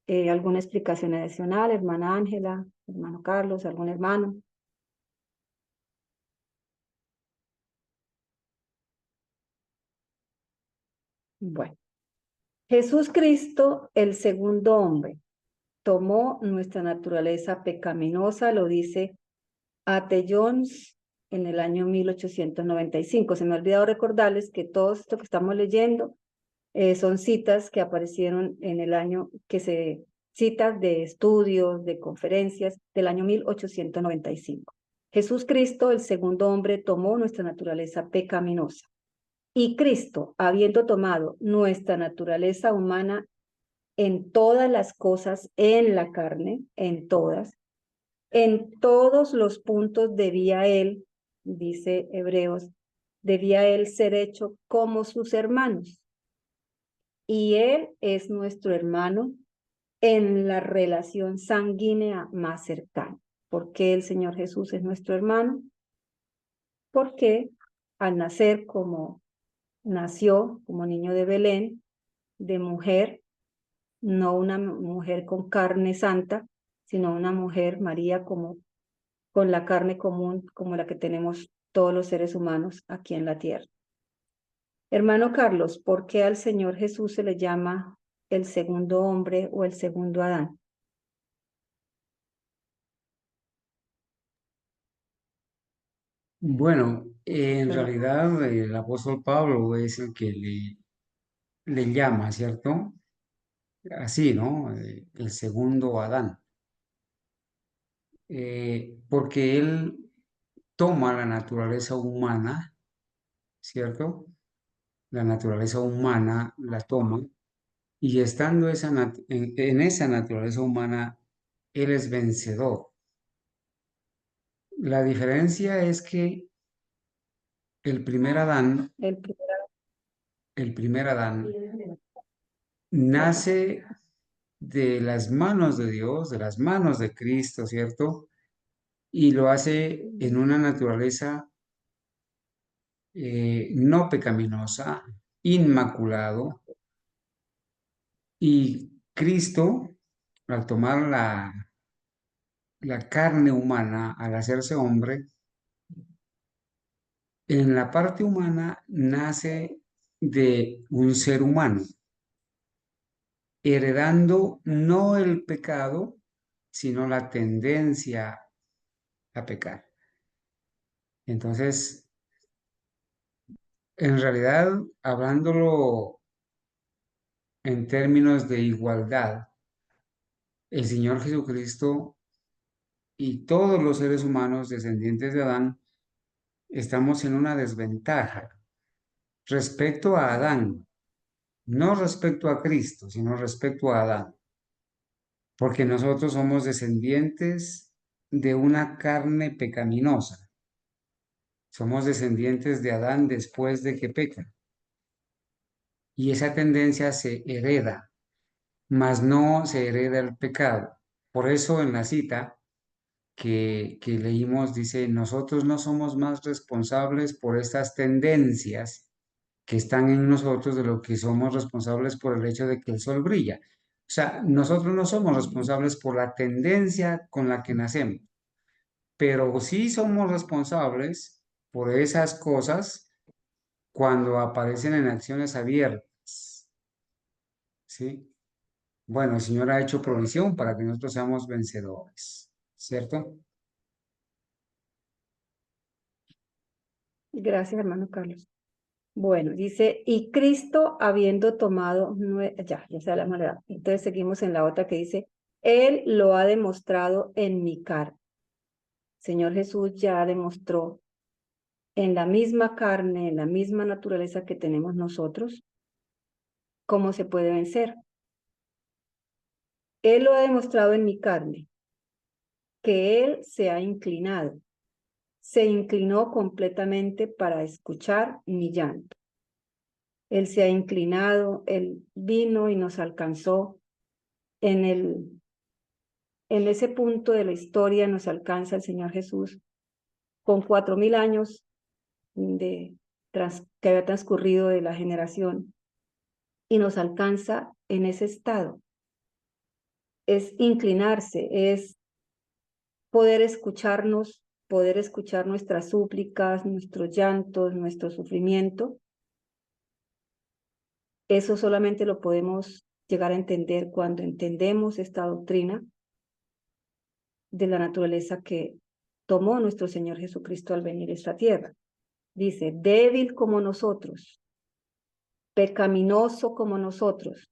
¿Alguna explicación adicional, hermana Ángela, hermano Carlos, algún hermano? Bueno, Jesús Cristo, el segundo hombre, tomó nuestra naturaleza pecaminosa, lo dice A.T. Jones en el año 1895. Se me ha olvidado recordarles que todo esto que estamos leyendo son citas que aparecieron en el año citas de estudios, de conferencias del año 1895. Jesús Cristo, el segundo hombre, tomó nuestra naturaleza pecaminosa. Y Cristo, habiendo tomado nuestra naturaleza humana en todas las cosas, en la carne, en todos los puntos debía él, dice Hebreos, debía él ser hecho como sus hermanos. Y él es nuestro hermano en la relación sanguínea más cercana. ¿Por qué el Señor Jesús es nuestro hermano? Porque al nacer como nació, como niño de Belén, de mujer, no una mujer con carne santa, sino una mujer, María, como con la carne común, como la que tenemos todos los seres humanos aquí en la tierra. Hermano Carlos, ¿por qué al Señor Jesús se le llama el segundo hombre o el segundo Adán? Bueno, en Bueno, realidad el apóstol Pablo es el que le llama, ¿cierto? Así, ¿no? El segundo Adán. Porque él toma la naturaleza humana, ¿cierto? La naturaleza humana la toma y estando en esa naturaleza humana, él es vencedor. La diferencia es que el primer Adán, el primer el primer Adán nace de las manos de Dios, de las manos de Cristo, ¿cierto? Y lo hace en una naturaleza no pecaminosa, inmaculado, y Cristo, al tomar la carne humana, al hacerse hombre, en la parte humana nace de un ser humano, heredando no el pecado, sino la tendencia a pecar. Entonces, en realidad, hablándolo en términos de igualdad, el Señor Jesucristo y todos los seres humanos descendientes de Adán estamos en una desventaja respecto a Adán, no respecto a Cristo, sino respecto a Adán, porque nosotros somos descendientes de una carne pecaminosa, somos descendientes de Adán después de que peca, y esa tendencia se hereda, mas no se hereda el pecado. Por eso en la cita que leímos dice, nosotros no somos más responsables por estas tendencias que están en nosotros de lo que somos responsables por el hecho de que el sol brilla. O sea, nosotros no somos responsables por la tendencia con la que nacemos, pero sí somos responsables por esas cosas cuando aparecen en acciones abiertas, ¿sí? Bueno, el Señor ha hecho provisión para que nosotros seamos vencedores, ¿cierto? Gracias, hermano Carlos. Bueno, dice, y Cristo habiendo tomado, ya se la manera. Entonces seguimos en la otra que dice, Él lo ha demostrado en mi carne. Señor Jesús ya demostró en la misma carne, en la misma naturaleza que tenemos nosotros, cómo se puede vencer. Él lo ha demostrado en mi carne, que Él se inclinó completamente para escuchar mi llanto. Él se ha inclinado, Él vino y nos alcanzó en ese punto de la historia, nos alcanza el Señor Jesús con 4000 años que había transcurrido de la generación y nos alcanza en ese estado. Es inclinarse, es poder escucharnos, poder escuchar nuestras súplicas, nuestros llantos, nuestro sufrimiento. Eso solamente lo podemos llegar a entender cuando entendemos esta doctrina de la naturaleza que tomó nuestro Señor Jesucristo al venir a esta tierra. Dice, débil como nosotros, pecaminoso como nosotros.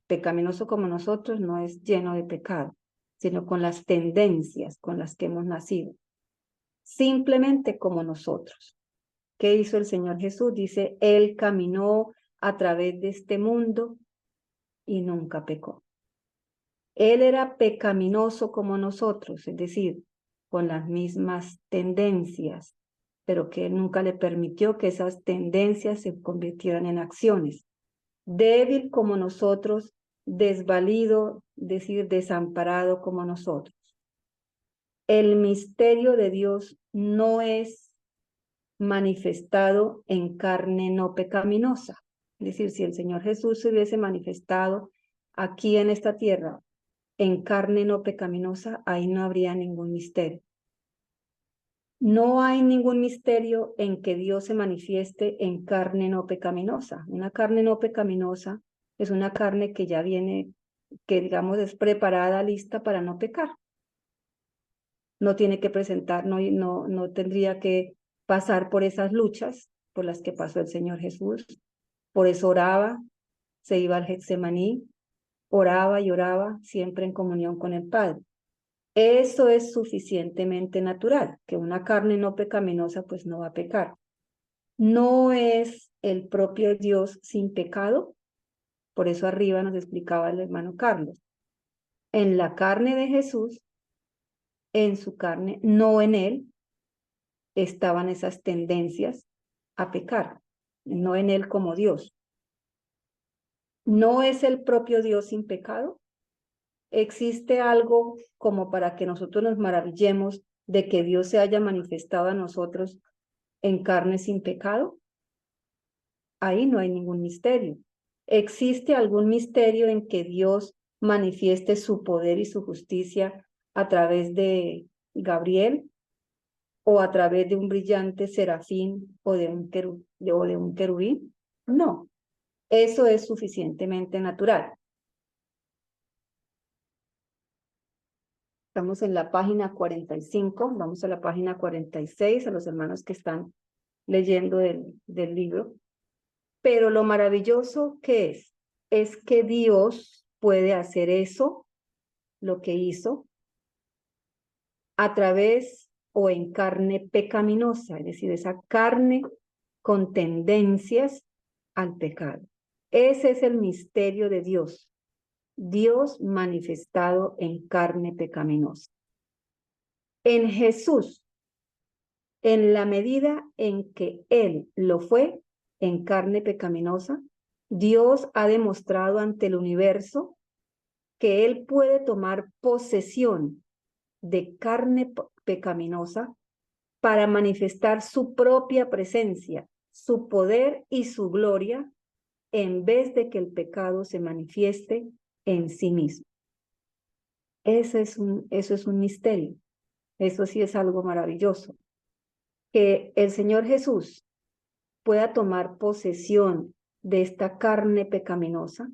Pecaminoso como nosotros no es lleno de pecado, sino con las tendencias con las que hemos nacido. Simplemente como nosotros. ¿Qué hizo el Señor Jesús? Dice, Él caminó a través de este mundo y nunca pecó. Él era pecaminoso como nosotros, es decir, con las mismas tendencias, pero que Él nunca le permitió que esas tendencias se convirtieran en acciones. Débil como nosotros, desvalido, decir, desamparado como nosotros. El misterio de Dios no es manifestado en carne no pecaminosa. Es decir, si el Señor Jesús se hubiese manifestado aquí en esta tierra en carne no pecaminosa, ahí no habría ningún misterio. No hay ningún misterio en que Dios se manifieste en carne no pecaminosa. Una carne no pecaminosa es una carne que ya viene, que digamos es preparada, lista para no pecar. No tiene que presentar, no tendría que pasar por esas luchas por las que pasó el Señor Jesús. Por eso oraba, se iba al Getsemaní, oraba y oraba siempre en comunión con el Padre. Eso es suficientemente natural, que una carne no pecaminosa pues no va a pecar. No es el propio Dios sin pecado, por eso arriba nos explicaba el hermano Carlos. En la carne de Jesús, en su carne, no en él, estaban esas tendencias a pecar, no en él como Dios. ¿No es el propio Dios sin pecado? ¿Existe algo como para que nosotros nos maravillemos de que Dios se haya manifestado a nosotros en carne sin pecado? Ahí no hay ningún misterio. ¿Existe algún misterio en que Dios manifieste su poder y su justicia a través de Gabriel o a través de un brillante serafín o de un querubín? No, eso es suficientemente natural. Estamos en la página 45, vamos a la página 46, a los hermanos que están leyendo del libro. Pero lo maravilloso que es que Dios puede hacer eso, lo que hizo, a través o en carne pecaminosa, es decir, esa carne con tendencias al pecado. Ese es el misterio de Dios. Dios manifestado en carne pecaminosa. En Jesús, en la medida en que Él lo fue en carne pecaminosa, Dios ha demostrado ante el universo que Él puede tomar posesión de carne pecaminosa para manifestar su propia presencia, su poder y su gloria, en vez de que el pecado se manifieste en sí mismo. Eso es un misterio. Eso sí es algo maravilloso. Que el Señor Jesús pueda tomar posesión de esta carne pecaminosa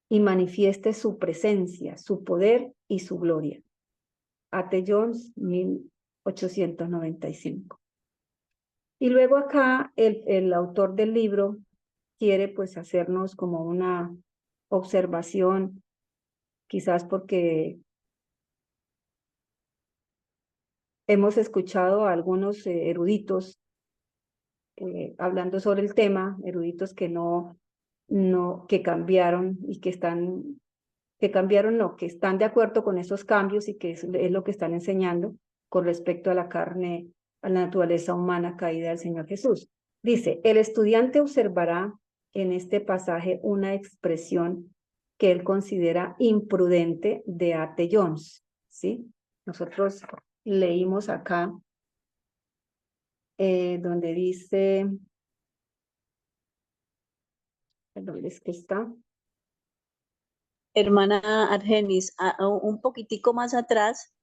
y manifieste su presencia, su poder y su gloria. A.T. Jones, 1895. Y luego acá el autor del libro quiere pues hacernos como una observación, quizás porque hemos escuchado a algunos eruditos hablando sobre el tema, eruditos que que cambiaron y que están de acuerdo con esos cambios y que es lo que están enseñando con respecto a la carne, a la naturaleza humana caída del Señor Jesús. Dice, el estudiante observará en este pasaje una expresión que él considera imprudente de A.T. Jones, ¿sí? Nosotros leímos acá donde dice, ¿dónde es que está? Hermana Argenis, un poquitico más atrás,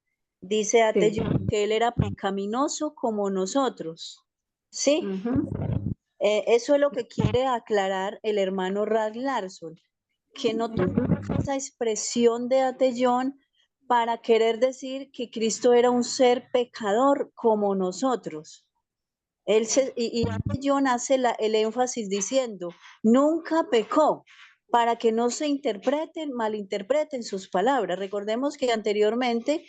dice A.T. Sí. Jones que él era pecaminoso como nosotros. ¿Sí? Eso es lo que quiere aclarar el hermano Rag Larson, que no tuvo esa expresión de A.T. Jones para querer decir que Cristo era un ser pecador como nosotros. Y A.T. Jones hace el énfasis diciendo, nunca pecó, para que no se malinterpreten sus palabras. Recordemos que anteriormente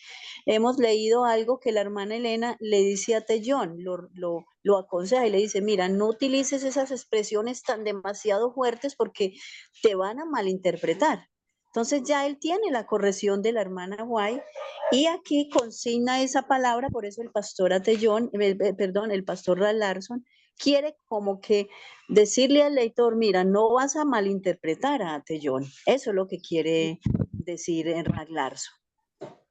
hemos leído algo que la hermana Elena le dice a A.T. Jones, lo aconseja y le dice, mira, no utilices esas expresiones tan demasiado fuertes porque te van a malinterpretar. Entonces ya él tiene la corrección de la hermana White y aquí consigna esa palabra, por eso el pastor el pastor Rag Larson quiere como que decirle al lector, mira, no vas a malinterpretar a A.T. Jones. Eso es lo que quiere decir en Rag Larson.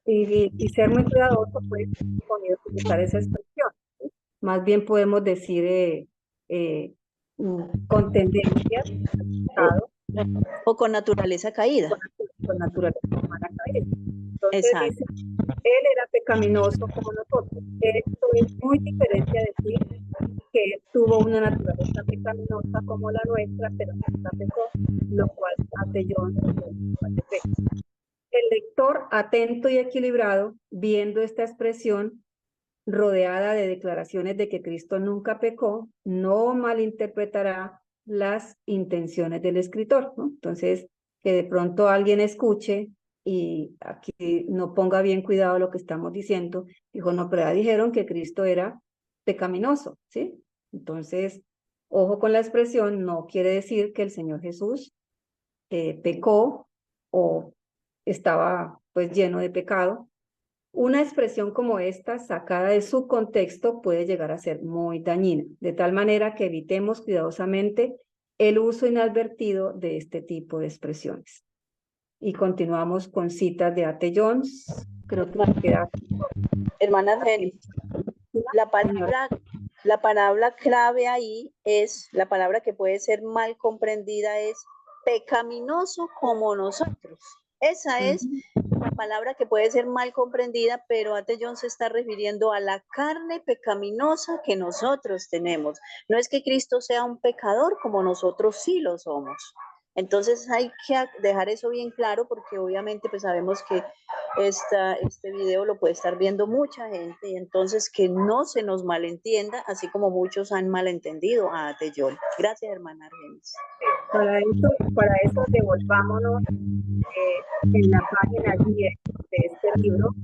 Y ser muy cuidadoso pues con utilizar esa expresión. Más bien podemos decir con tendencias o con naturaleza caída. Con naturaleza humana caída. Entonces Exacto. dice, Él era pecaminoso como nosotros. Esto es muy diferente a decir que él tuvo una naturaleza pecaminosa como la nuestra, pero nunca pecó, lo cual hace John el lector atento y equilibrado, viendo esta expresión rodeada de declaraciones de que Cristo nunca pecó, no malinterpretará las intenciones del escritor, ¿no? Entonces, que de pronto alguien escuche y aquí no ponga bien cuidado a lo que estamos diciendo, dijo, no, pero ya dijeron que Cristo era pecaminoso, ¿sí? Entonces, ojo con la expresión, no quiere decir que el Señor Jesús pecó o estaba pues lleno de pecado. Una expresión como esta, sacada de su contexto, puede llegar a ser muy dañina, de tal manera que evitemos cuidadosamente el uso inadvertido de este tipo de expresiones. Y continuamos con citas de A.T. Jones. Creo que nos queda... Hermana Argenis, la palabra clave ahí es, la palabra que puede ser mal comprendida es pecaminoso como nosotros. Esa es la palabra que puede ser mal comprendida, pero A.T. Jones se está refiriendo a la carne pecaminosa que nosotros tenemos. No es que Cristo sea un pecador como nosotros sí lo somos. Entonces hay que dejar eso bien claro porque obviamente pues sabemos que este video lo puede estar viendo mucha gente y entonces que no se nos malentienda, así como muchos han malentendido a A.T. Jones. Gracias, hermana Argenis. Para eso devolvámonos en la página 10 de este libro.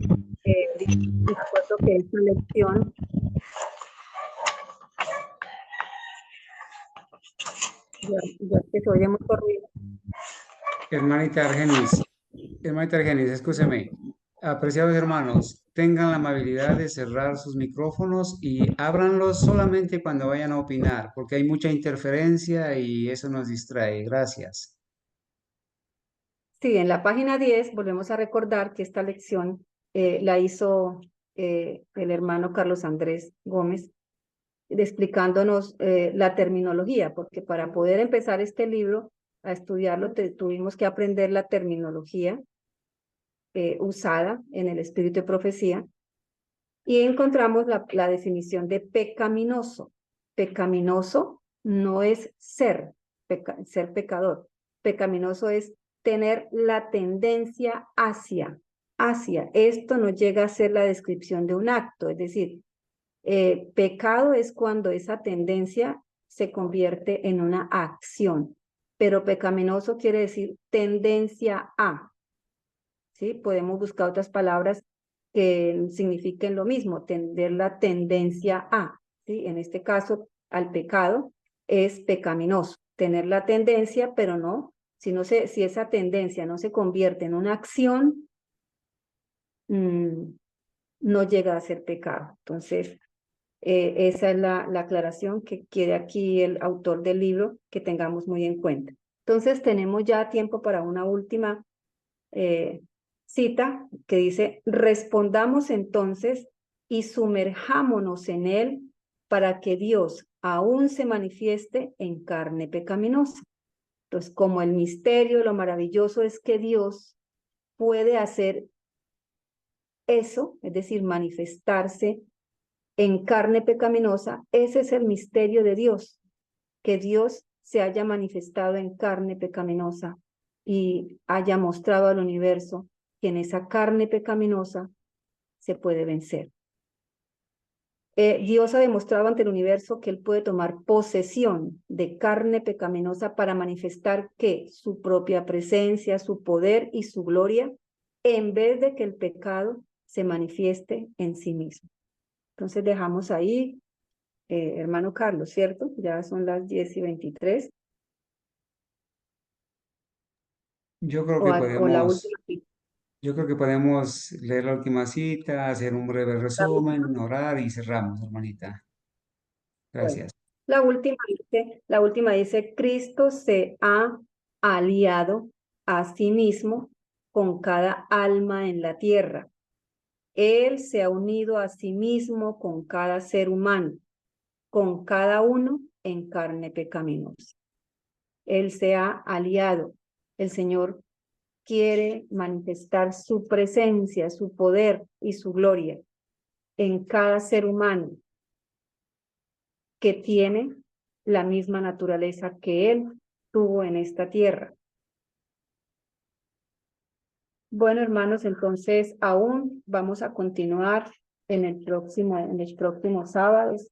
Me acuerdo que esta lección ya que se oye mucho ruido. Hermanita Argenis, escúcheme. Apreciados hermanos, tengan la amabilidad de cerrar sus micrófonos y ábranlos solamente cuando vayan a opinar, porque hay mucha interferencia y eso nos distrae. Gracias. Sí, en la página 10 volvemos a recordar que esta lección la hizo el hermano Carlos Andrés Gómez, explicándonos la terminología, porque para poder empezar este libro a estudiarlo tuvimos que aprender la terminología usada en el espíritu de profecía y encontramos la definición de pecaminoso. Pecaminoso no es ser pecador. Pecaminoso es tener la tendencia hacia. Esto no llega a ser la descripción de un acto, es decir, pecado es cuando esa tendencia se convierte en una acción, pero pecaminoso quiere decir tendencia a, ¿sí? Podemos buscar otras palabras que signifiquen lo mismo, tender la tendencia a, ¿sí? En este caso, al pecado es pecaminoso, tener la tendencia, pero no, si esa tendencia no se convierte en una acción, no llega a ser pecado. Entonces, esa es la aclaración que quiere aquí el autor del libro que tengamos muy en cuenta. Entonces, tenemos ya tiempo para una última cita que dice, respondamos entonces y sumerjámonos en él para que Dios aún se manifieste en carne pecaminosa. Entonces, como el misterio, lo maravilloso es que Dios puede hacer eso, es decir, manifestarse en carne pecaminosa, ese es el misterio de Dios, que Dios se haya manifestado en carne pecaminosa y haya mostrado al universo que en esa carne pecaminosa se puede vencer. Dios ha demostrado ante el universo que Él puede tomar posesión de carne pecaminosa para manifestar que su propia presencia, su poder y su gloria, en vez de que el pecado se manifieste en sí mismo. Entonces dejamos ahí, hermano Carlos, ¿cierto? Ya son las 10:23. Yo creo O, que o la última cita. yo creo que podemos leer la última cita, hacer un breve resumen, orar y cerramos, hermanita. Gracias. La última dice, Cristo se ha aliado a sí mismo con cada alma en la tierra. Él se ha unido a sí mismo con cada ser humano, con cada uno en carne pecaminosa. Él se ha aliado. El Señor quiere manifestar su presencia, su poder y su gloria en cada ser humano que tiene la misma naturaleza que Él tuvo en esta tierra. Bueno, hermanos, entonces aún vamos a continuar en los próximos sábados,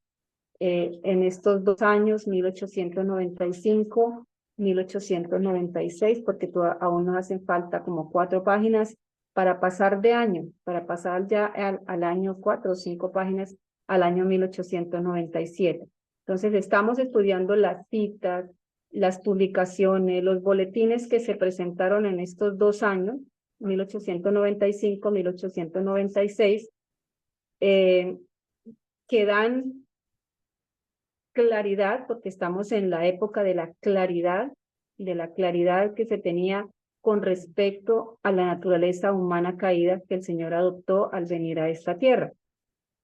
en estos 2 años, 1895, 1896, porque aún nos hacen falta como 4 páginas para pasar de año, para pasar ya al año 4 o 5 páginas al año 1897. Entonces estamos estudiando las citas, las publicaciones, los boletines que se presentaron en estos 2 años, 1895, 1896, que dan claridad, porque estamos en la época de la claridad que se tenía con respecto a la naturaleza humana caída que el Señor adoptó al venir a esta tierra,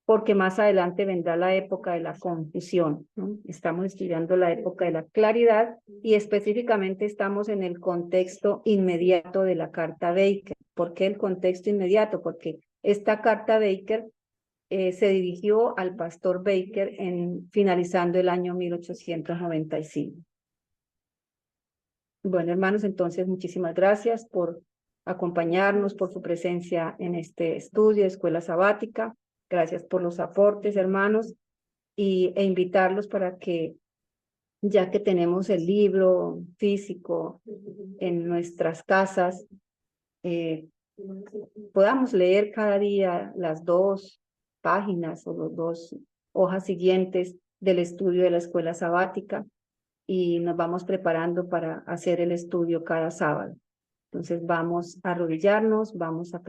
porque más adelante vendrá la época de la confusión, ¿no? Estamos estudiando la época de la claridad y específicamente estamos en el contexto inmediato de la carta Baker. ¿Por qué el contexto inmediato? Porque esta carta Baker se dirigió al pastor Baker finalizando el año 1895. Bueno, hermanos, entonces muchísimas gracias por acompañarnos, por su presencia en este estudio de Escuela Sabática. Gracias por los aportes, hermanos, e invitarlos para que, ya que tenemos el libro físico en nuestras casas, podamos leer cada día las 2 páginas o los 2 hojas siguientes del estudio de la Escuela Sabática y nos vamos preparando para hacer el estudio cada sábado. Entonces vamos a arrodillarnos, vamos a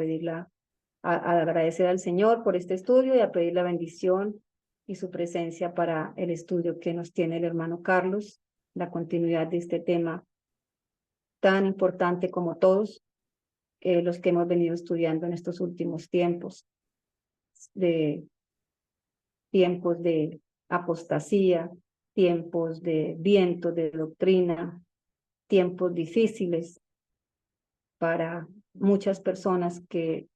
a agradecer al Señor por este estudio y a pedir la bendición y su presencia para el estudio que nos tiene el hermano Carlos, la continuidad de este tema tan importante como todos los que hemos venido estudiando en estos últimos tiempos de apostasía, tiempos de viento, de doctrina, tiempos difíciles para muchas personas que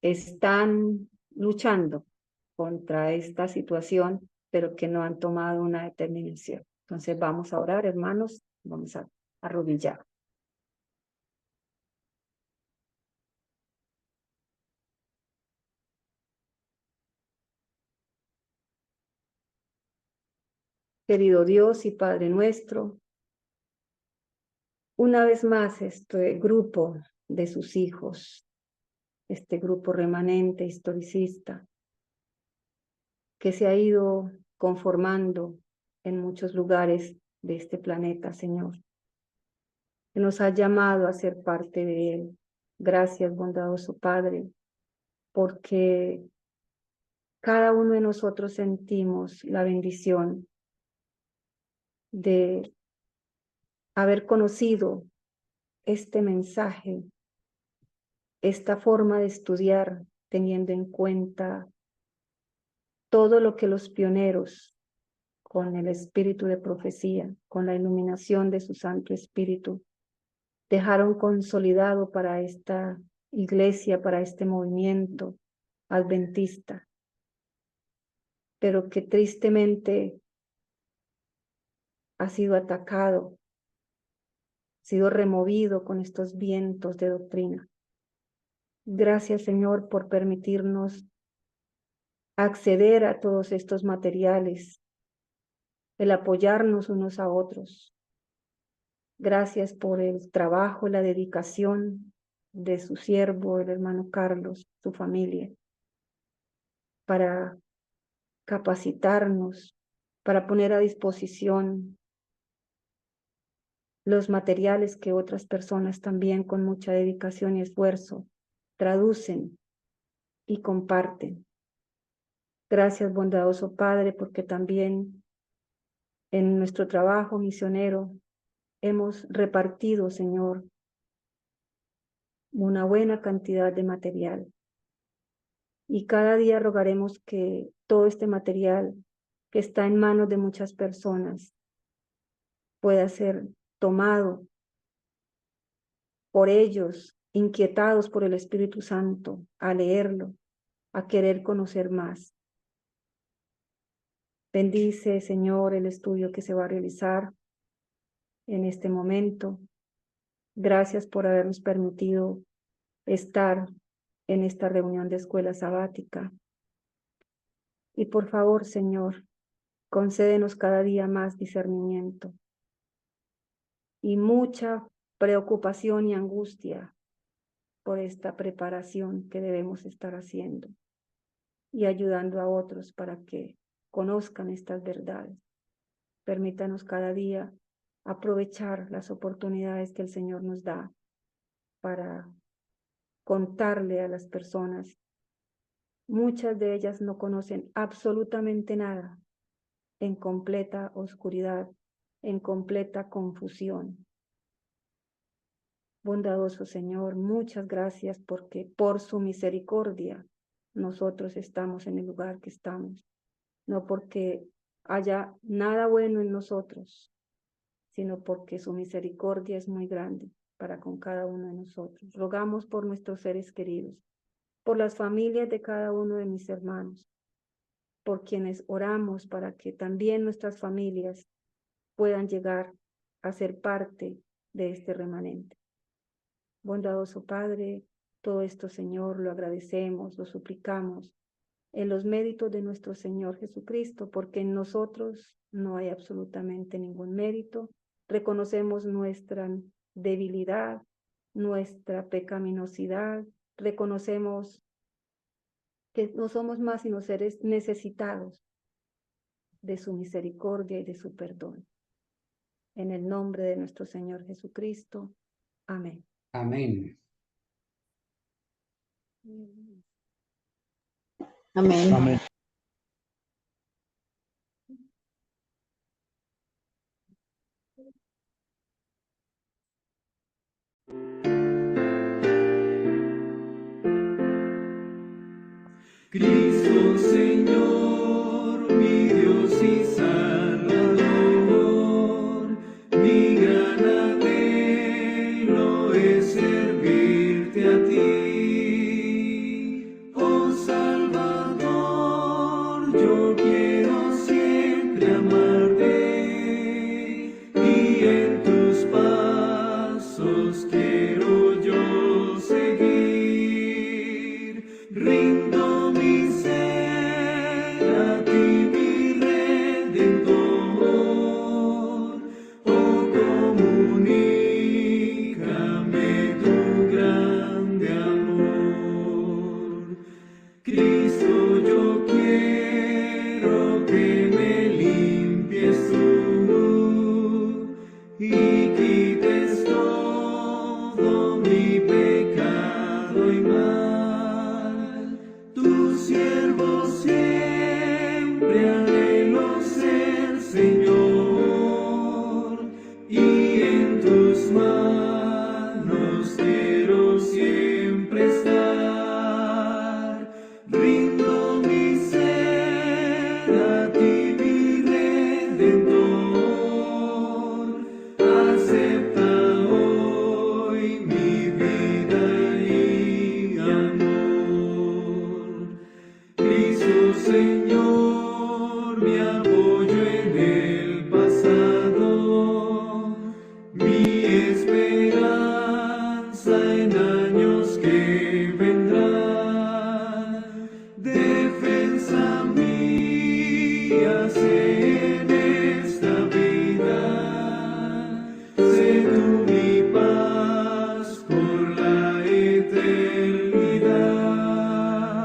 están luchando contra esta situación, pero que no han tomado una determinación. Entonces vamos a orar, hermanos, vamos a arrodillar. Querido Dios y Padre nuestro, una vez más este grupo de sus hijos, este grupo remanente historicista, que se ha ido conformando en muchos lugares de este planeta, Señor, que nos ha llamado a ser parte de él. Gracias, bondadoso Padre, porque cada uno de nosotros sentimos la bendición de haber conocido este mensaje, esta forma de estudiar, teniendo en cuenta todo lo que los pioneros, con el espíritu de profecía, con la iluminación de su Santo Espíritu, dejaron consolidado para esta iglesia, para este movimiento adventista, pero que tristemente ha sido atacado, ha sido removido con estos vientos de doctrina. Gracias, Señor, por permitirnos acceder a todos estos materiales, el apoyarnos unos a otros. Gracias por el trabajo, la dedicación de su siervo, el hermano Carlos, su familia, para capacitarnos, para poner a disposición los materiales que otras personas también con mucha dedicación y esfuerzo traducen y comparten. Gracias, bondadoso Padre, porque también en nuestro trabajo misionero hemos repartido, Señor, una buena cantidad de material. Y cada día rogaremos que todo este material que está en manos de muchas personas pueda ser tomado por ellos inquietados por el Espíritu Santo, a leerlo, a querer conocer más. Bendice, Señor, el estudio que se va a realizar en este momento. Gracias por habernos permitido estar en esta reunión de escuela sabática. Y por favor, Señor, concédenos cada día más discernimiento y mucha preocupación y angustia por esta preparación que debemos estar haciendo y ayudando a otros para que conozcan estas verdades. Permítanos cada día aprovechar las oportunidades que el Señor nos da para contarle a las personas. Muchas de ellas no conocen absolutamente nada, en completa oscuridad, en completa confusión. Bondadoso Señor, muchas gracias porque por su misericordia nosotros estamos en el lugar que estamos, no porque haya nada bueno en nosotros, sino porque su misericordia es muy grande para con cada uno de nosotros. Rogamos por nuestros seres queridos, por las familias de cada uno de mis hermanos, por quienes oramos para que también nuestras familias puedan llegar a ser parte de este remanente. Bondadoso Padre, todo esto, Señor, lo agradecemos, lo suplicamos en los méritos de nuestro Señor Jesucristo, porque en nosotros no hay absolutamente ningún mérito. Reconocemos nuestra debilidad, nuestra pecaminosidad, reconocemos que no somos más sino seres necesitados de su misericordia y de su perdón. En el nombre de nuestro Señor Jesucristo. Amén. Amén. Amén. Amén. Cristo Señor, mi Dios y Salvador, mi gran anhelo es servirte a ti. Oh Salvador, yo quiero siempre amarte y en tus pasos quiero yo seguir. Rindo mi ser a ti, mi Redentor. Oh, comunícame tu grande amor. Cristo, yo quiero que me limpies tú y quites todo mi pecado y mal. Tu siervo siempre anhelo ser, Señor, y en tus manos quiero siempre estar. Rindo mi ser a ti, mi Redentor. Acepta hoy mi vida y amor. Cristo Señor, mi amor.